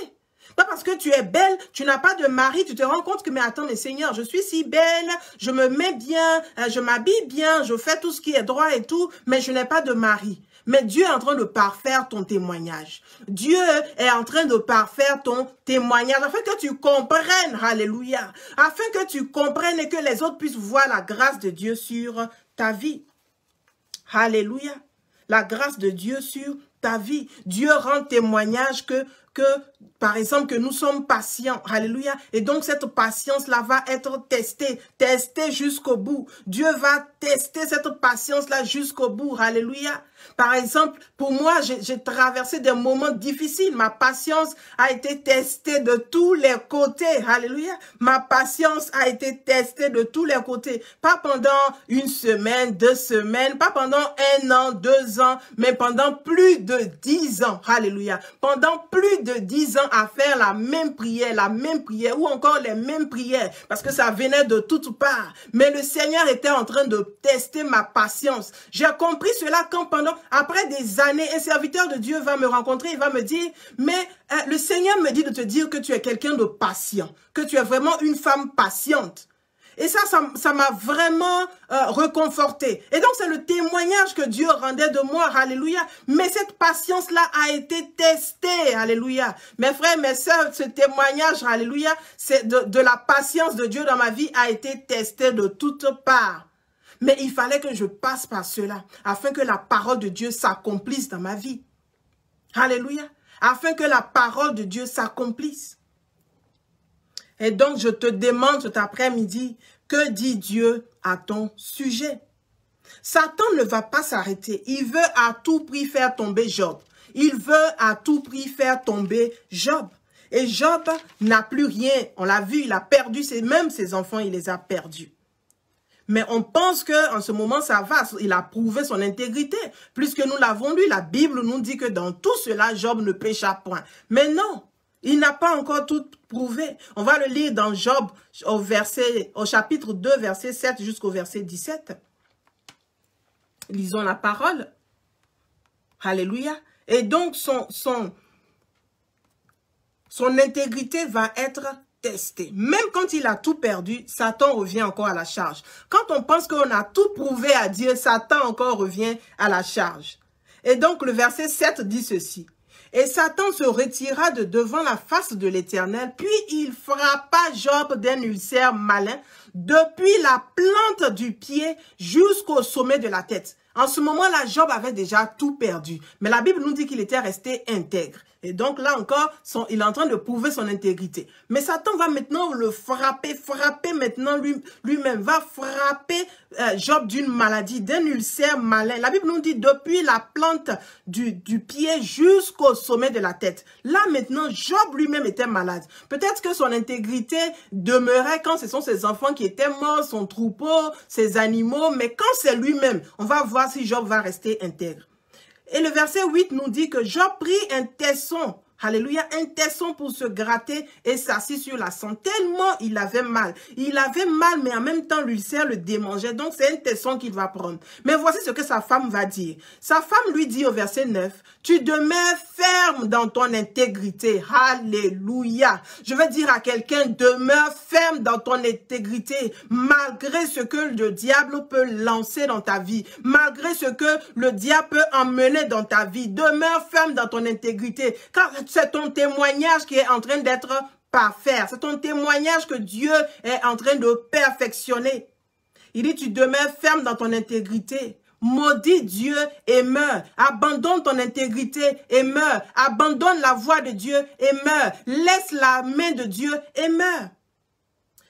Pas parce que tu es belle, tu n'as pas de mari, tu te rends compte que, mais attends, mais Seigneur, je suis si belle, je me mets bien, je m'habille bien, je fais tout ce qui est droit et tout, mais je n'ai pas de mari. Mais Dieu est en train de parfaire ton témoignage. Dieu est en train de parfaire ton témoignage afin que tu comprennes, alléluia, afin que tu comprennes et que les autres puissent voir la grâce de Dieu sur ta vie. Alléluia. La grâce de Dieu sur ta vie. Dieu rend témoignage que par exemple, que nous sommes patients. Alléluia. Et donc, cette patience-là va être testée jusqu'au bout. Dieu va tester cette patience-là jusqu'au bout. Alléluia. Par exemple, pour moi, j'ai traversé des moments difficiles. Ma patience a été testée de tous les côtés. Alléluia. Ma patience a été testée de tous les côtés. Pas pendant une semaine, 2 semaines, pas pendant 1 an, 2 ans, mais pendant plus de 10 ans. Alléluia. Pendant plus de 10 ans à faire la même prière ou encore les mêmes prières parce que ça venait de toutes parts. Mais le Seigneur était en train de tester ma patience. J'ai compris cela quand après des années, un serviteur de Dieu va me rencontrer, il va me dire, mais le Seigneur me dit de te dire que tu es quelqu'un de patient, que tu es vraiment une femme patiente. Et ça m'a vraiment reconforté. Et donc, c'est le témoignage que Dieu rendait de moi, alléluia. Mais cette patience-là a été testée, alléluia. Mes frères, mes sœurs, ce témoignage, alléluia, c'est de la patience de Dieu dans ma vie a été testé de toutes parts. Mais il fallait que je passe par cela, afin que la parole de Dieu s'accomplisse dans ma vie. Alléluia. Afin que la parole de Dieu s'accomplisse. Et donc, je te demande cet après-midi, que dit Dieu à ton sujet? Satan ne va pas s'arrêter. Il veut à tout prix faire tomber Job. Il veut à tout prix faire tomber Job. Et Job n'a plus rien. On l'a vu, il a perdu même ses enfants, il les a perdus. Mais on pense qu'en ce moment, ça va. Il a prouvé son intégrité. Puisque nous l'avons lu, la Bible nous dit que dans tout cela, Job ne pécha point. Mais non, il n'a pas encore tout prouvé. On va le lire dans Job au chapitre 2, verset 7 jusqu'au verset 17. Lisons la parole. Alléluia. Et donc, son intégrité va être testée. Même quand il a tout perdu, Satan revient encore à la charge. Quand on pense qu'on a tout prouvé à Dieu, Satan encore revient à la charge. Et donc, le verset 7 dit ceci. Et Satan se retira de devant la face de l'Éternel, puis il frappa Job d'un ulcère malin, depuis la plante du pied jusqu'au sommet de la tête. En ce moment-là, Job avait déjà tout perdu. Mais la Bible nous dit qu'il était resté intègre. Et donc là encore, il est en train de prouver son intégrité. Mais Satan va maintenant le frapper maintenant lui-même, va frapper Job d'une maladie, d'un ulcère malin. La Bible nous dit depuis la plante du pied jusqu'au sommet de la tête. Là maintenant, Job lui-même était malade. Peut-être que son intégrité demeurait quand ce sont ses enfants qui étaient morts, son troupeau, ses animaux. Mais quand c'est lui-même, on va voir si Job va rester intègre. Et le verset 8 nous dit que Job prit un tesson, alléluia, un tesson pour se gratter et s'assit sur la cendre. Tellement il avait mal. Il avait mal, mais en même temps, l'ulcère le démangeait. Donc, c'est un tesson qu'il va prendre. Mais voici ce que sa femme va dire. Sa femme lui dit au verset 9, « Tu demeures ferme dans ton intégrité. » Alléluia. Je veux dire à quelqu'un, demeure ferme dans ton intégrité, malgré ce que le diable peut lancer dans ta vie, malgré ce que le diable peut emmener dans ta vie. Demeure ferme dans ton intégrité, car c'est ton témoignage qui est en train d'être parfait. C'est ton témoignage que Dieu est en train de perfectionner. Il dit, tu demeures ferme dans ton intégrité. Maudis Dieu et meurs. Abandonne ton intégrité et meurs. Abandonne la voie de Dieu et meurs. Laisse la main de Dieu et meurs.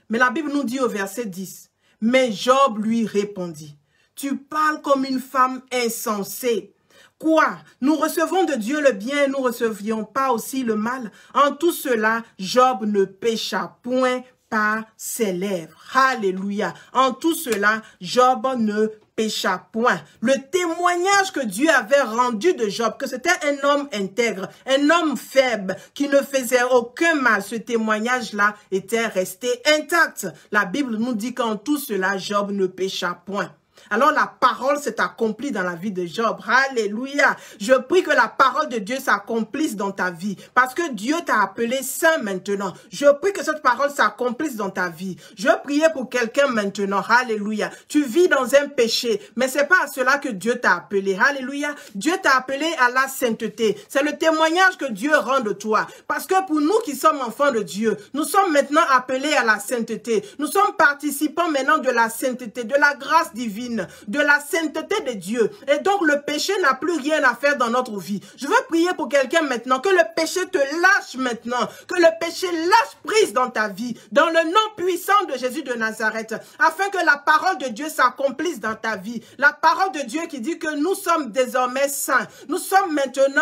Mais la Bible nous dit au verset 10, « Mais Job lui répondit, « Tu parles comme une femme insensée. Quoi? Nous recevons de Dieu le bien et nous ne recevions pas aussi le mal. En tout cela, Job ne pécha point par ses lèvres. » Alléluia. En tout cela, Job ne pécha point. Le témoignage que Dieu avait rendu de Job, que c'était un homme intègre, un homme faible, qui ne faisait aucun mal, ce témoignage-là était resté intact. La Bible nous dit qu'en tout cela, Job ne pécha point. Alors la parole s'est accomplie dans la vie de Job. Alléluia. Je prie que la parole de Dieu s'accomplisse dans ta vie. Parce que Dieu t'a appelé saint maintenant. Je prie que cette parole s'accomplisse dans ta vie. Je priais pour quelqu'un maintenant. Alléluia. Tu vis dans un péché. Mais c'est pas à cela que Dieu t'a appelé. Alléluia. Dieu t'a appelé à la sainteté. C'est le témoignage que Dieu rend de toi. Parce que pour nous qui sommes enfants de Dieu, nous sommes maintenant appelés à la sainteté. Nous sommes participants maintenant de la sainteté, de la grâce divine, de la sainteté de Dieu. Et donc le péché n'a plus rien à faire dans notre vie. Je veux prier pour quelqu'un maintenant, que le péché te lâche maintenant, que le péché lâche prise dans ta vie, dans le nom puissant de Jésus de Nazareth, afin que la parole de Dieu s'accomplisse dans ta vie. La parole de Dieu qui dit que nous sommes désormais saints. Nous sommes maintenant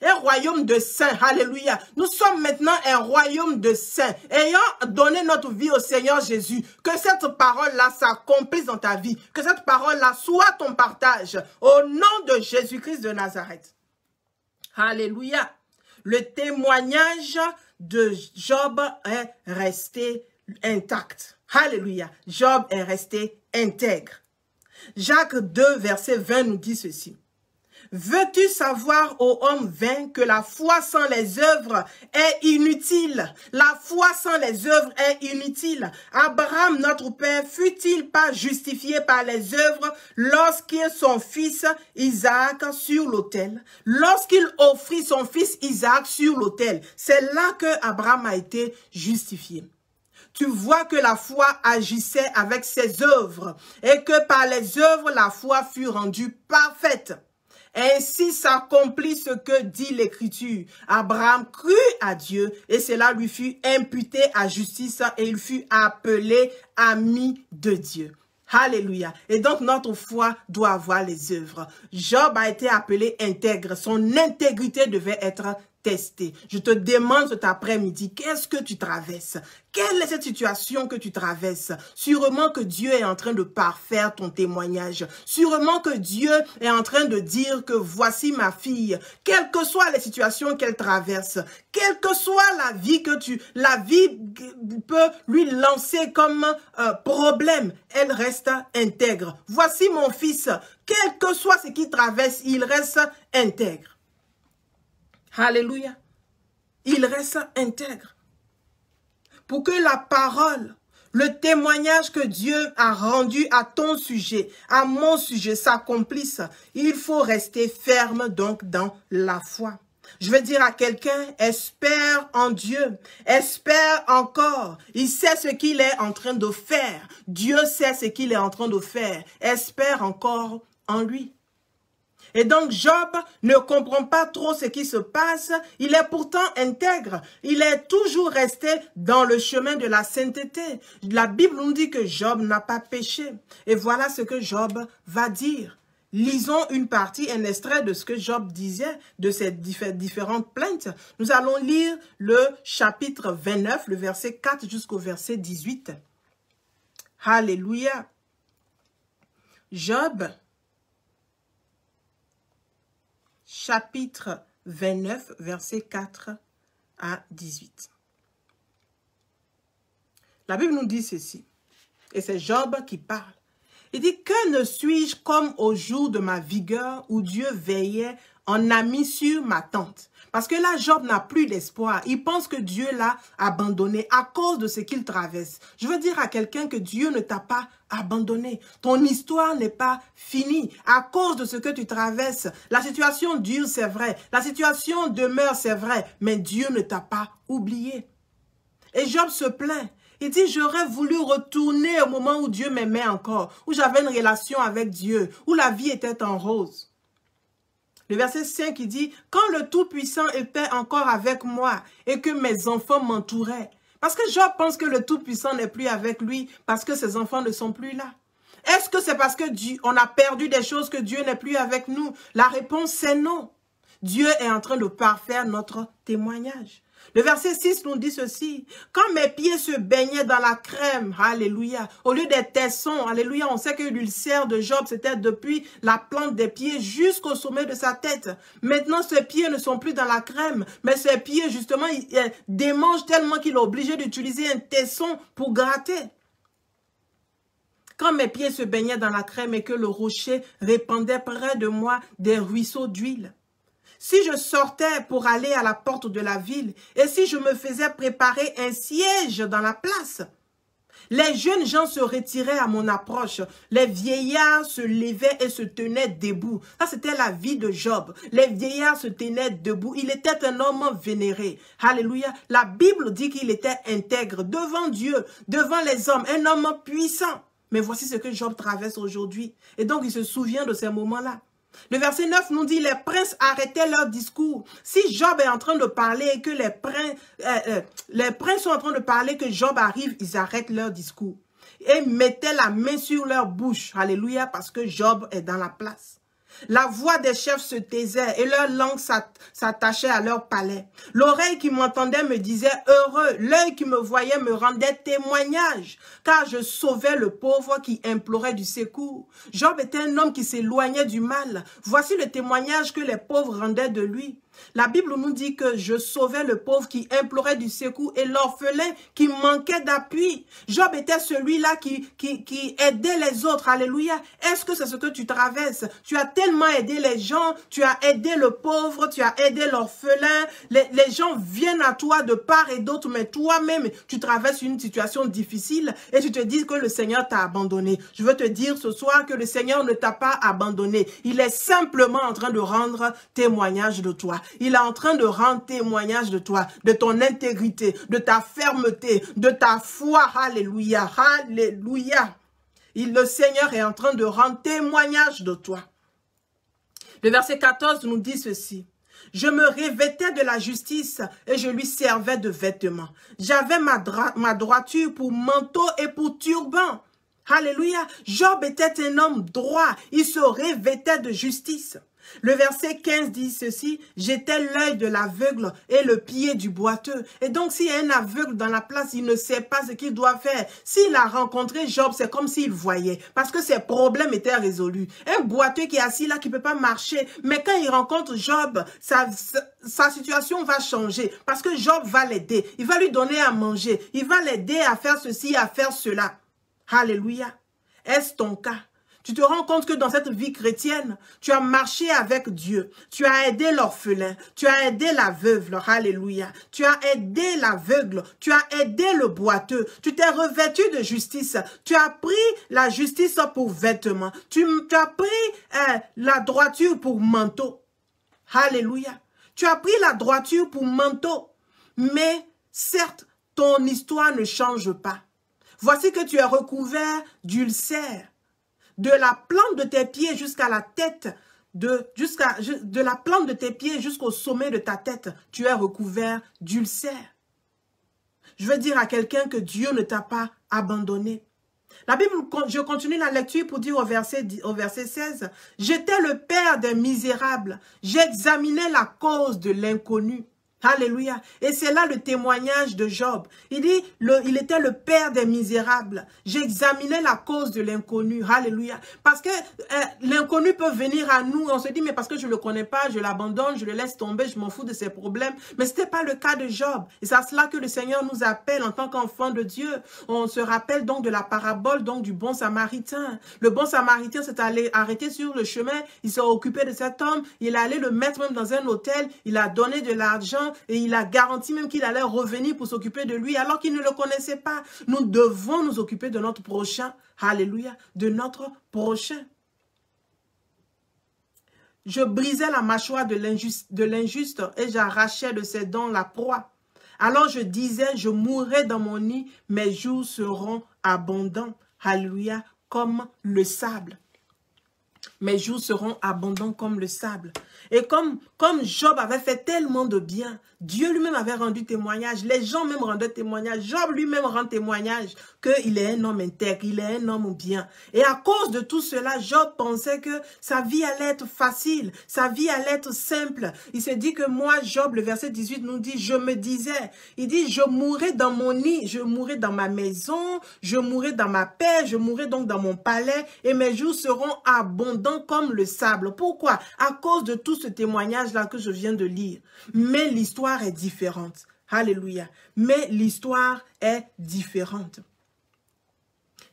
un royaume de saints. Alléluia. Nous sommes maintenant un royaume de saints. Ayant donné notre vie au Seigneur Jésus, que cette parole-là s'accomplisse dans ta vie. Que cette parole-là soit ton partage. Au nom de Jésus-Christ de Nazareth. Alléluia. Le témoignage de Job est resté intact. Alléluia. Job est resté intègre. Jacques 2, verset 20 nous dit ceci. Veux-tu savoir, ô homme vain, que la foi sans les œuvres est inutile? La foi sans les œuvres est inutile. Abraham, notre père, fut-il pas justifié par les œuvres lorsqu'il son fils Isaac sur l'autel? Lorsqu'il offrit son fils Isaac sur l'autel, c'est là que Abraham a été justifié. Tu vois que la foi agissait avec ses œuvres et que par les œuvres, la foi fut rendue parfaite. Ainsi s'accomplit ce que dit l'Écriture. Abraham crut à Dieu et cela lui fut imputé à justice et il fut appelé ami de Dieu. Alléluia. Et donc notre foi doit avoir les œuvres. Job a été appelé intègre. Son intégrité devait être testé. Je te demande cet après-midi, qu'est-ce que tu traverses? Quelle est cette situation que tu traverses? Sûrement que Dieu est en train de parfaire ton témoignage. Sûrement que Dieu est en train de dire que voici ma fille, quelles que soient les situations qu'elle traverse, quelle que soit la vie la vie peut lui lancer comme problème, elle reste intègre. Voici mon fils, quel que soit ce qu'il traverse, il reste intègre. Alléluia. Il reste intègre. Pour que la parole, le témoignage que Dieu a rendu à ton sujet, à mon sujet, s'accomplisse, il faut rester ferme donc dans la foi. Je veux dire à quelqu'un, espère en Dieu, espère encore. Il sait ce qu'il est en train de faire. Dieu sait ce qu'il est en train de faire. Espère encore en lui. Et donc Job ne comprend pas trop ce qui se passe, il est pourtant intègre, il est toujours resté dans le chemin de la sainteté. La Bible nous dit que Job n'a pas péché. Et voilà ce que Job va dire. Lisons une partie, un extrait de ce que Job disait, de ces différentes plaintes. Nous allons lire le chapitre 29, le verset 4 jusqu'au verset 18. Alléluia. Job, chapitre 29, versets 4 à 18. La Bible nous dit ceci, et c'est Job qui parle. Il dit, que ne suis-je comme au jour de ma vigueur où Dieu veillait en ami sur ma tente? Parce que là, Job n'a plus d'espoir. Il pense que Dieu l'a abandonné à cause de ce qu'il traverse. Je veux dire à quelqu'un que Dieu ne t'a pas abandonné. Ton histoire n'est pas finie à cause de ce que tu traverses. La situation dure, c'est vrai. La situation demeure, c'est vrai. Mais Dieu ne t'a pas oublié. Et Job se plaint. Il dit, j'aurais voulu retourner au moment où Dieu m'aimait encore, où j'avais une relation avec Dieu, où la vie était en rose. Le verset 5, il dit, quand le Tout-Puissant était encore avec moi et que mes enfants m'entouraient. Parce que Job pense que le Tout-Puissant n'est plus avec lui parce que ses enfants ne sont plus là. Est-ce que c'est parce que on a perdu des choses que Dieu n'est plus avec nous? La réponse, c'est non. Dieu est en train de parfaire notre témoignage. Le verset 6 nous dit ceci. Quand mes pieds se baignaient dans la crème, alléluia, au lieu des tessons, alléluia, on sait que l'ulcère de Job, c'était depuis la plante des pieds jusqu'au sommet de sa tête. Maintenant, ses pieds ne sont plus dans la crème, mais ses pieds, justement, ils démangent tellement qu'il est obligé d'utiliser un tesson pour gratter. Quand mes pieds se baignaient dans la crème et que le rocher répandait près de moi des ruisseaux d'huile. Si je sortais pour aller à la porte de la ville et si je me faisais préparer un siège dans la place, les jeunes gens se retiraient à mon approche. Les vieillards se levaient et se tenaient debout. Ça, c'était la vie de Job. Les vieillards se tenaient debout. Il était un homme vénéré. Alléluia. La Bible dit qu'il était intègre devant Dieu, devant les hommes, un homme puissant. Mais voici ce que Job traverse aujourd'hui. Et donc, il se souvient de ces moments-là. Le verset 9 nous dit, les princes arrêtaient leur discours. Si Job est en train de parler et que les princes sont en train de parler, que Job arrive, ils arrêtent leur discours. Et mettaient la main sur leur bouche. Alléluia, parce que Job est dans la place. La voix des chefs se taisait et leur langue s'attachait à leur palais. L'oreille qui m'entendait me disait heureux. L'œil qui me voyait me rendait témoignage, car je sauvais le pauvre qui implorait du secours. Job était un homme qui s'éloignait du mal. Voici le témoignage que les pauvres rendaient de lui. La Bible nous dit que je sauvais le pauvre qui implorait du secours et l'orphelin qui manquait d'appui. Job était celui-là qui aidait les autres. Alléluia. Est-ce que c'est ce que tu traverses? Tu as tellement aidé les gens, tu as aidé le pauvre, tu as aidé l'orphelin. Les gens viennent à toi de part et d'autre, mais toi-même, tu traverses une situation difficile et tu te dis que le Seigneur t'a abandonné. Je veux te dire ce soir que le Seigneur ne t'a pas abandonné. Il est simplement en train de rendre témoignage de toi. Il est en train de rendre témoignage de toi, de ton intégrité, de ta fermeté, de ta foi. Alléluia, alléluia. Le Seigneur est en train de rendre témoignage de toi. Le verset 14 nous dit ceci. Je me revêtais de la justice et je lui servais de vêtements. J'avais ma droiture pour manteau et pour turban. Alléluia. Job était un homme droit. Il se revêtait de justice. Le verset 15 dit ceci, « J'étais l'œil de l'aveugle et le pied du boiteux. » Et donc, s'il y a un aveugle dans la place, il ne sait pas ce qu'il doit faire. S'il a rencontré Job, c'est comme s'il voyait, parce que ses problèmes étaient résolus. Un boiteux qui est assis là, qui ne peut pas marcher, mais quand il rencontre Job, sa situation va changer, parce que Job va l'aider. Il va lui donner à manger. Il va l'aider à faire ceci, à faire cela. Alléluia. Est-ce ton cas? Tu te rends compte que dans cette vie chrétienne, tu as marché avec Dieu. Tu as aidé l'orphelin. Tu as aidé la veuve. Alléluia. Tu as aidé l'aveugle. Tu as aidé le boiteux. Tu t'es revêtu de justice. Tu as pris la justice pour vêtements. Tu as pris la droiture pour manteau. Alléluia. Tu as pris la droiture pour manteau. Mais certes, ton histoire ne change pas. Voici que tu es recouvert d'ulcères. De la plante de tes pieds jusqu'à la tête, de la plante de tes pieds jusqu'au sommet de ta tête, tu es recouvert d'ulcères. Je veux dire à quelqu'un que Dieu ne t'a pas abandonné. La Bible, je continue la lecture pour dire au verset 16, « J'étais le père des misérables, j'examinais la cause de l'inconnu. » Alléluia. Et c'est là le témoignage de Job. Il dit, il était le père des misérables. J'examinais la cause de l'inconnu. Alléluia. Parce que l'inconnu peut venir à nous. On se dit, mais parce que je ne le connais pas, je l'abandonne, je le laisse tomber, je m'en fous de ses problèmes. Mais ce n'était pas le cas de Job. Et c'est à cela que le Seigneur nous appelle en tant qu'enfants de Dieu. On se rappelle donc de la parabole donc du bon samaritain. Le bon samaritain s'est allé arrêter sur le chemin. Il s'est occupé de cet homme. Il est allé le mettre même dans un hôtel. Il a donné de l'argent. Et il a garanti même qu'il allait revenir pour s'occuper de lui alors qu'il ne le connaissait pas. Nous devons nous occuper de notre prochain. Alléluia. De notre prochain. Je brisais la mâchoire de l'injuste et j'arrachais de ses dents la proie. Alors je disais, je mourrai dans mon nid, mes jours seront abondants. Alléluia. Comme le sable. Mes jours seront abondants comme le sable. Et comme Job avait fait tellement de bien, Dieu lui-même avait rendu témoignage, les gens même rendaient témoignage, Job lui-même rend témoignage qu'il est un homme intègre, il est un homme bien. Et à cause de tout cela, Job pensait que sa vie allait être facile, sa vie allait être simple. Il s'est dit que moi, Job, le verset 18 nous dit, je me disais, il dit, je mourrai dans mon nid, je mourrai dans ma maison, je mourrai dans ma paix, je mourrai donc dans mon palais, et mes jours seront abondants comme le sable. Pourquoi? À cause de tout ce témoignage-là que je viens de lire. Mais l'histoire est différente. Alléluia. Mais l'histoire est différente.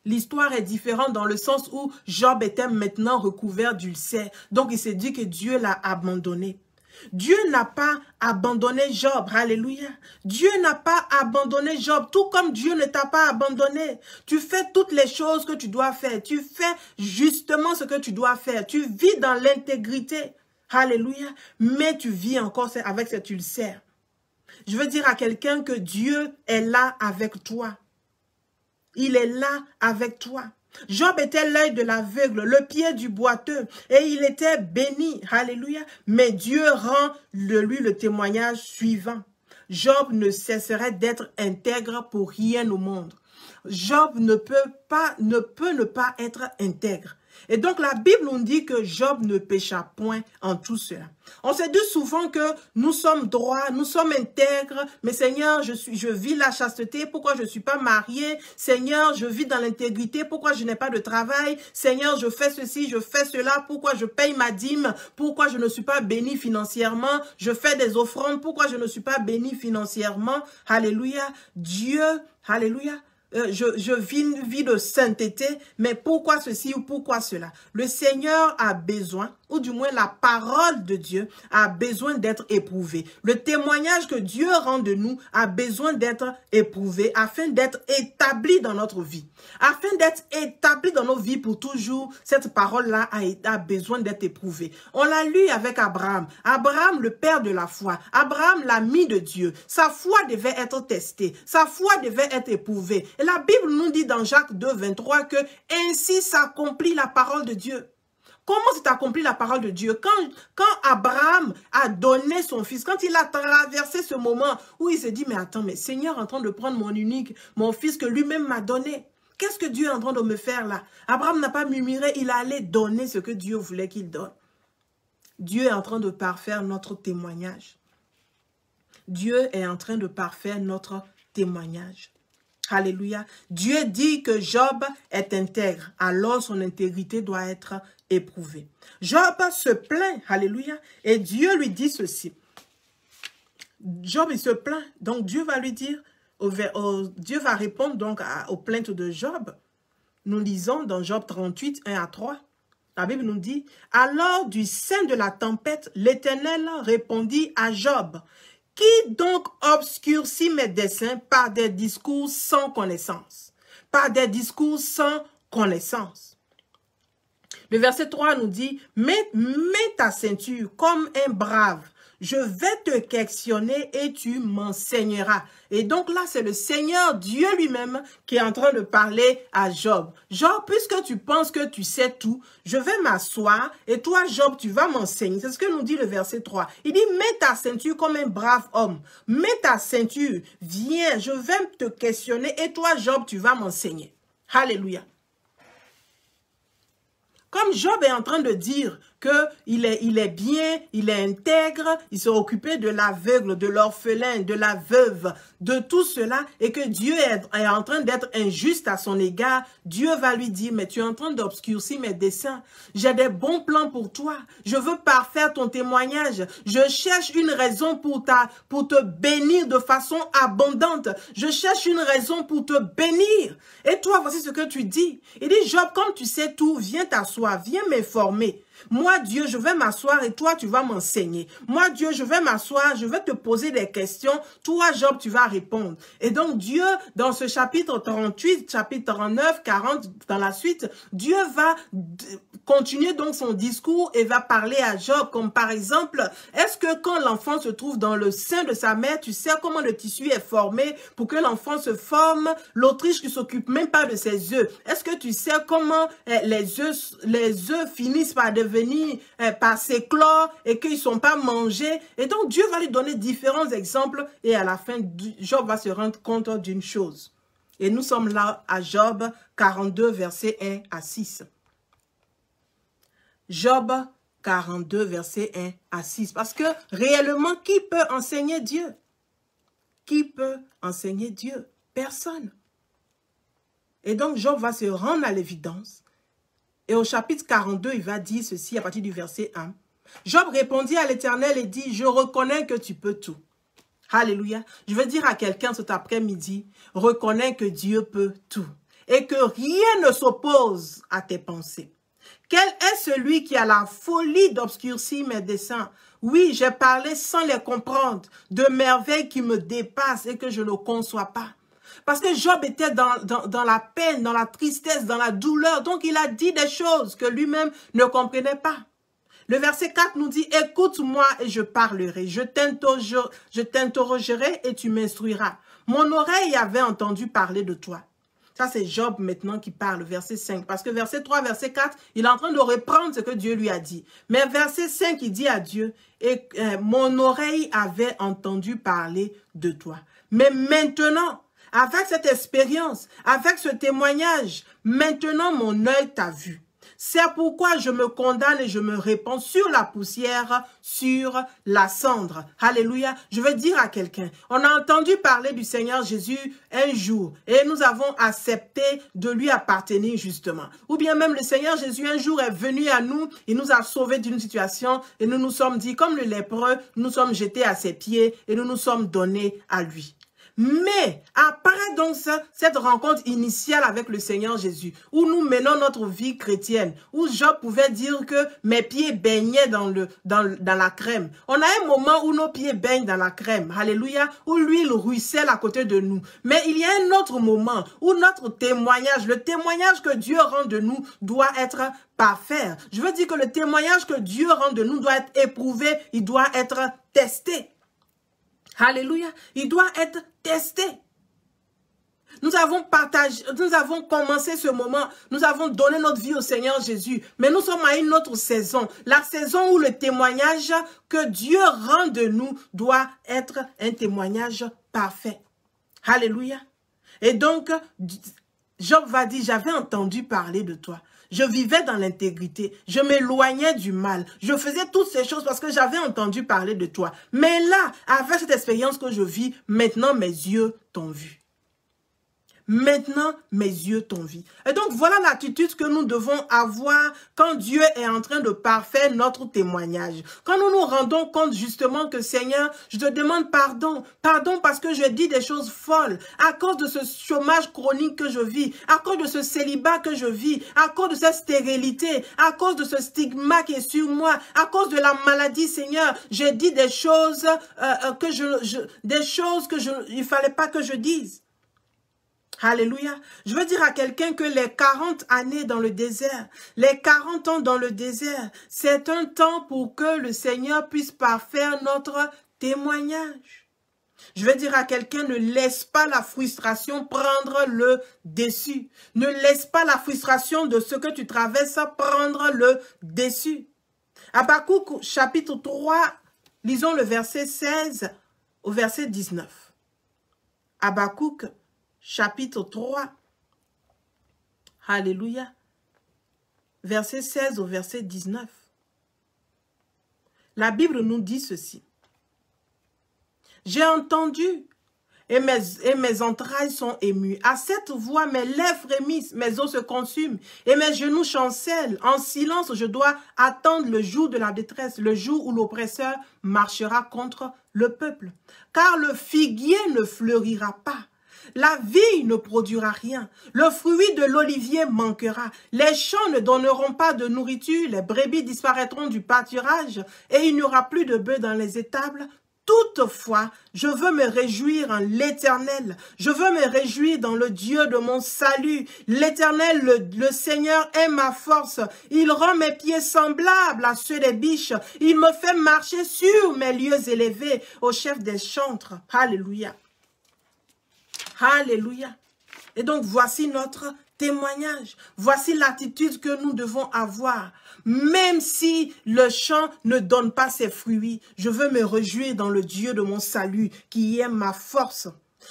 L'histoire est différente dans le sens où Job était maintenant recouvert d'ulcères. Donc il s'est dit que Dieu l'a abandonné. Dieu n'a pas abandonné Job. Alléluia. Dieu n'a pas abandonné Job, tout comme Dieu ne t'a pas abandonné. Tu fais toutes les choses que tu dois faire. Tu fais justement ce que tu dois faire. Tu vis dans l'intégrité. Alléluia. Mais tu vis encore avec cet ulcère. Je veux dire à quelqu'un que Dieu est là avec toi. Il est là avec toi. Job était l'œil de l'aveugle, le pied du boiteux, et il était béni. Alléluia. Mais Dieu rend de lui le témoignage suivant. Job ne cesserait d'être intègre pour rien au monde. Job ne peut ne pas être intègre. Et donc la Bible nous dit que Job ne pécha point en tout cela. On se dit souvent que nous sommes droits, nous sommes intègres, mais Seigneur, je vis la chasteté, pourquoi je ne suis pas marié? Seigneur, je vis dans l'intégrité, pourquoi je n'ai pas de travail? Seigneur, je fais ceci, je fais cela, pourquoi je paye ma dîme? Pourquoi je ne suis pas béni financièrement? Je fais des offrandes, pourquoi je ne suis pas béni financièrement? Alléluia. Dieu, alléluia. Je vis une vie de sainteté, mais pourquoi ceci ou pourquoi cela? Le Seigneur a besoin, ou du moins la parole de Dieu a besoin d'être éprouvée. Le témoignage que Dieu rend de nous a besoin d'être éprouvé afin d'être établi dans notre vie. Afin d'être établi dans nos vies pour toujours, cette parole-là a besoin d'être éprouvée. On l'a lu avec Abraham. Abraham, le père de la foi. Abraham, l'ami de Dieu. Sa foi devait être testée. Sa foi devait être éprouvée. Et la Bible nous dit dans Jacques 2, 23 que ainsi s'accomplit la parole de Dieu. Comment s'est accomplie la parole de Dieu? Quand Abraham a donné son fils, quand il a traversé ce moment où il s'est dit, mais attends, mais Seigneur est en train de prendre mon unique, mon fils que lui-même m'a donné. Qu'est-ce que Dieu est en train de me faire là? Abraham n'a pas murmuré, il allait donner ce que Dieu voulait qu'il donne. Dieu est en train de parfaire notre témoignage. Dieu est en train de parfaire notre témoignage. Alléluia. Dieu dit que Job est intègre, alors son intégrité doit être éprouvée. Job se plaint, alléluia, et Dieu lui dit ceci. Job, il se plaint, donc Dieu va lui dire, Dieu va répondre donc aux plaintes de Job. Nous lisons dans Job 38, 1 à 3. La Bible nous dit, « Alors du sein de la tempête, l'Éternel répondit à Job, « Qui donc obscurcit mes desseins par des discours sans connaissance? » Par des discours sans connaissance. Le verset 3 nous dit, « Mets ta ceinture comme un brave. Je vais te questionner et tu m'enseigneras. » Et donc là, c'est le Seigneur Dieu lui-même qui est en train de parler à Job. Job, puisque tu penses que tu sais tout, je vais m'asseoir et toi, Job, tu vas m'enseigner. C'est ce que nous dit le verset 3. Il dit, mets ta ceinture comme un brave homme. Mets ta ceinture, viens, je vais te questionner et toi, Job, tu vas m'enseigner. Alléluia. Comme Job est en train de dire qu'il est bien, il est intègre, il s'est occupé de l'aveugle, de l'orphelin, de la veuve, de tout cela, et que Dieu est en train d'être injuste à son égard, Dieu va lui dire, mais tu es en train d'obscurcir mes desseins. J'ai des bons plans pour toi. Je veux parfaire ton témoignage. Je cherche une raison pour te bénir de façon abondante. Je cherche une raison pour te bénir. Et toi, voici ce que tu dis. Il dit, Job, comme tu sais tout, viens t'asseoir, viens m'informer. Moi, Dieu, je vais m'asseoir et toi, tu vas m'enseigner. Moi, Dieu, je vais m'asseoir, je vais te poser des questions. Toi, Job, tu vas répondre. Et donc, Dieu, dans ce chapitre 38, chapitre 39, 40, dans la suite, Dieu va continuer donc son discours et va parler à Job, comme par exemple, est-ce que quand l'enfant se trouve dans le sein de sa mère, tu sais comment le tissu est formé pour que l'enfant se forme, l'Autriche qui s'occupe même pas de ses œufs. Est-ce que tu sais comment les œufs finissent par devenir, par s'éclore et qu'ils ne sont pas mangés? Et donc Dieu va lui donner différents exemples et à la fin, Job va se rendre compte d'une chose. Et nous sommes là à Job 42, versets 1 à 6. Job 42, versets 1 à 6. Parce que réellement, qui peut enseigner Dieu? Qui peut enseigner Dieu? Personne. Et donc, Job va se rendre à l'évidence. Et au chapitre 42, il va dire ceci à partir du verset 1. Job répondit à l'Éternel et dit, « Je reconnais que tu peux tout. » Alléluia. Je veux dire à quelqu'un cet après-midi, reconnais que Dieu peut tout. Et que rien ne s'oppose à tes pensées. Quel est celui qui a la folie d'obscurcir mes desseins? Oui, j'ai parlé sans les comprendre, de merveilles qui me dépassent et que je ne conçois pas. Parce que Job était dans la peine, dans la tristesse, dans la douleur. Donc, il a dit des choses que lui-même ne comprenait pas. Le verset 4 nous dit, « Écoute-moi et je parlerai. Je t'interrogerai et tu m'instruiras. Mon oreille avait entendu parler de toi. » Ça, c'est Job maintenant qui parle, verset 5. Parce que verset 3, verset 4, il est en train de reprendre ce que Dieu lui a dit. Mais verset 5, il dit à Dieu, « Mon oreille avait entendu parler de toi. » Mais maintenant, avec cette expérience, avec ce témoignage, maintenant mon œil t'a vu. C'est pourquoi je me condamne et je me répands sur la poussière, sur la cendre. Alléluia. Je veux dire à quelqu'un, on a entendu parler du Seigneur Jésus un jour et nous avons accepté de lui appartenir justement. Ou bien même le Seigneur Jésus un jour est venu à nous, il nous a sauvés d'une situation et nous nous sommes dit, comme le lépreux, nous sommes jetés à ses pieds et nous nous sommes donnés à lui. Mais après donc cette rencontre initiale avec le Seigneur Jésus, où nous menons notre vie chrétienne, où Job pouvait dire que mes pieds baignaient dans la crème. On a un moment où nos pieds baignent dans la crème, alléluia, où l'huile ruisselle à côté de nous. Mais il y a un autre moment où notre témoignage, le témoignage que Dieu rend de nous doit être parfait. Je veux dire que le témoignage que Dieu rend de nous doit être éprouvé, il doit être testé. Alléluia, il doit être testé. Nous avons commencé ce moment, nous avons donné notre vie au Seigneur Jésus, mais nous sommes à une autre saison, la saison où le témoignage que Dieu rend de nous doit être un témoignage parfait. Alléluia. Et donc, Job va dire, j'avais entendu parler de toi. Je vivais dans l'intégrité. Je m'éloignais du mal. Je faisais toutes ces choses parce que j'avais entendu parler de toi. Mais là, avec cette expérience que je vis, maintenant mes yeux t'ont vu. Maintenant, mes yeux t'ont vu. Et donc, voilà l'attitude que nous devons avoir quand Dieu est en train de parfaire notre témoignage. Quand nous nous rendons compte justement que, Seigneur, je te demande pardon. Pardon parce que je dis des choses folles. À cause de ce chômage chronique que je vis. À cause de ce célibat que je vis. À cause de cette stérilité. À cause de ce stigma qui est sur moi. À cause de la maladie, Seigneur. J'ai dit des choses il fallait pas que je dise. Alléluia. Je veux dire à quelqu'un que les 40 années dans le désert, les 40 ans dans le désert, c'est un temps pour que le Seigneur puisse parfaire notre témoignage. Je veux dire à quelqu'un, ne laisse pas la frustration prendre le dessus. Ne laisse pas la frustration de ce que tu traverses prendre le dessus. Habakkuk chapitre 3, lisons le verset 16 au verset 19. Habakkuk chapitre 3, alléluia, verset 16 au verset 19. La Bible nous dit ceci. J'ai entendu et mes entrailles sont émues. À cette voix, mes lèvres frémissent, mes os se consument et mes genoux chancellent. En silence, je dois attendre le jour de la détresse, le jour où l'oppresseur marchera contre le peuple. Car le figuier ne fleurira pas. La vigne ne produira rien, le fruit de l'olivier manquera, les champs ne donneront pas de nourriture, les brebis disparaîtront du pâturage et il n'y aura plus de bœufs dans les étables. Toutefois, je veux me réjouir en l'Éternel, je veux me réjouir dans le Dieu de mon salut. L'Éternel, le Seigneur est ma force, il rend mes pieds semblables à ceux des biches, il me fait marcher sur mes lieux élevés au chef des chantres. Alléluia. Alléluia. Et donc, voici notre témoignage. Voici l'attitude que nous devons avoir. Même si le champ ne donne pas ses fruits, je veux me réjouir dans le Dieu de mon salut, qui est ma force.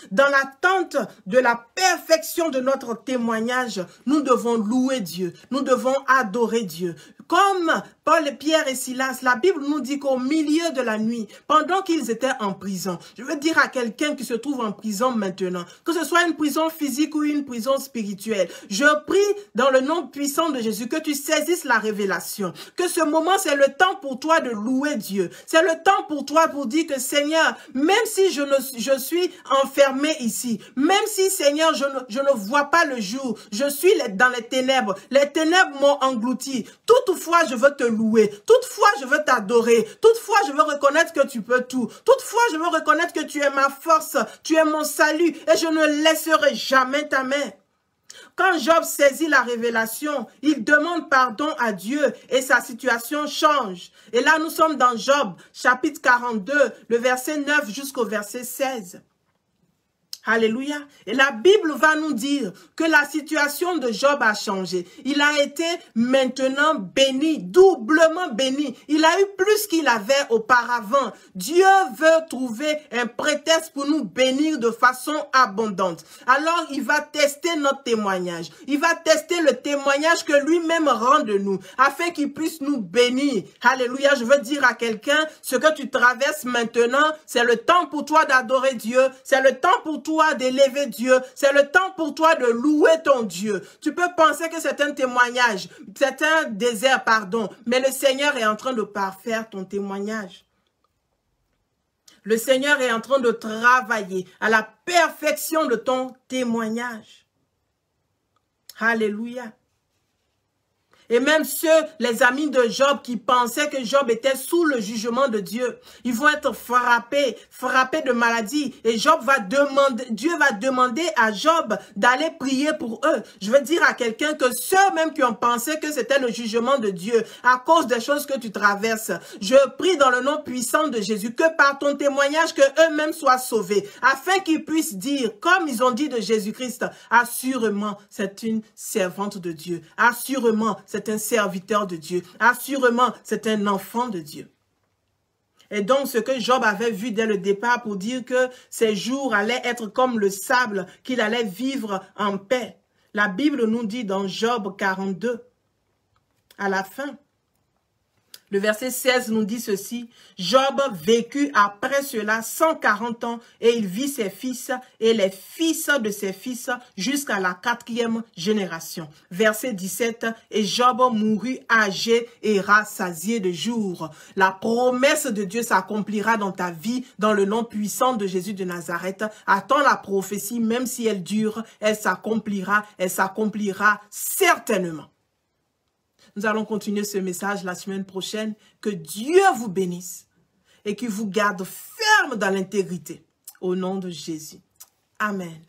Dans l'attente de la perfection de notre témoignage, nous devons louer Dieu, nous devons adorer Dieu. Comme Paul, Pierre et Silas, la Bible nous dit qu'au milieu de la nuit, pendant qu'ils étaient en prison, je veux dire à quelqu'un qui se trouve en prison maintenant, que ce soit une prison physique ou une prison spirituelle, je prie dans le nom puissant de Jésus que tu saisisses la révélation, que ce moment c'est le temps pour toi de louer Dieu, c'est le temps pour toi pour dire que Seigneur, même si je suis enfermé ici, même si Seigneur je ne vois pas le jour, je suis dans les ténèbres m'ont englouti, toutefois je veux te louer, toutefois je veux t'adorer, toutefois je veux reconnaître que tu peux tout, toutefois je veux reconnaître que tu es ma force, tu es mon salut et je ne laisserai jamais ta main. Quand Job saisit la révélation, il demande pardon à Dieu et sa situation change. Et là nous sommes dans Job chapitre 42, le verset 9 jusqu'au verset 16. Alléluia. Et la Bible va nous dire que la situation de Job a changé. Il a été maintenant béni, doublement béni. Il a eu plus qu'il avait auparavant. Dieu veut trouver un prétexte pour nous bénir de façon abondante. Alors, il va tester notre témoignage. Il va tester le témoignage que lui-même rend de nous, afin qu'il puisse nous bénir. Alléluia. Je veux dire à quelqu'un, ce que tu traverses maintenant, c'est le temps pour toi d'adorer Dieu. C'est le temps pour toi d'élever Dieu, c'est le temps pour toi de louer ton Dieu. Tu peux penser que c'est un témoignage, c'est un désert, pardon, mais le Seigneur est en train de parfaire ton témoignage. Le Seigneur est en train de travailler à la perfection de ton témoignage. Alléluia. Et même les amis de Job qui pensaient que Job était sous le jugement de Dieu, ils vont être frappés de maladie. Et Dieu va demander à Job d'aller prier pour eux. Je veux dire à quelqu'un que ceux-mêmes qui ont pensé que c'était le jugement de Dieu à cause des choses que tu traverses, je prie dans le nom puissant de Jésus que par ton témoignage que eux-mêmes soient sauvés, afin qu'ils puissent dire, comme ils ont dit de Jésus-Christ, assurément c'est une servante de Dieu, assurément c'est un serviteur de Dieu. Assurément, c'est un enfant de Dieu. Et donc, ce que Job avait vu dès le départ pour dire que ses jours allaient être comme le sable, qu'il allait vivre en paix. La Bible nous dit dans Job 42, À la fin, le verset 16 nous dit ceci, « Job vécut après cela 140 ans et il vit ses fils et les fils de ses fils jusqu'à la 4e génération. » Verset 17, « Et Job mourut âgé et rassasié de jours. » La promesse de Dieu s'accomplira dans ta vie, dans le nom puissant de Jésus de Nazareth. Attends la prophétie, même si elle dure, elle s'accomplira certainement. Nous allons continuer ce message la semaine prochaine. Que Dieu vous bénisse et qu'il vous garde ferme dans l'intégrité. Au nom de Jésus. Amen.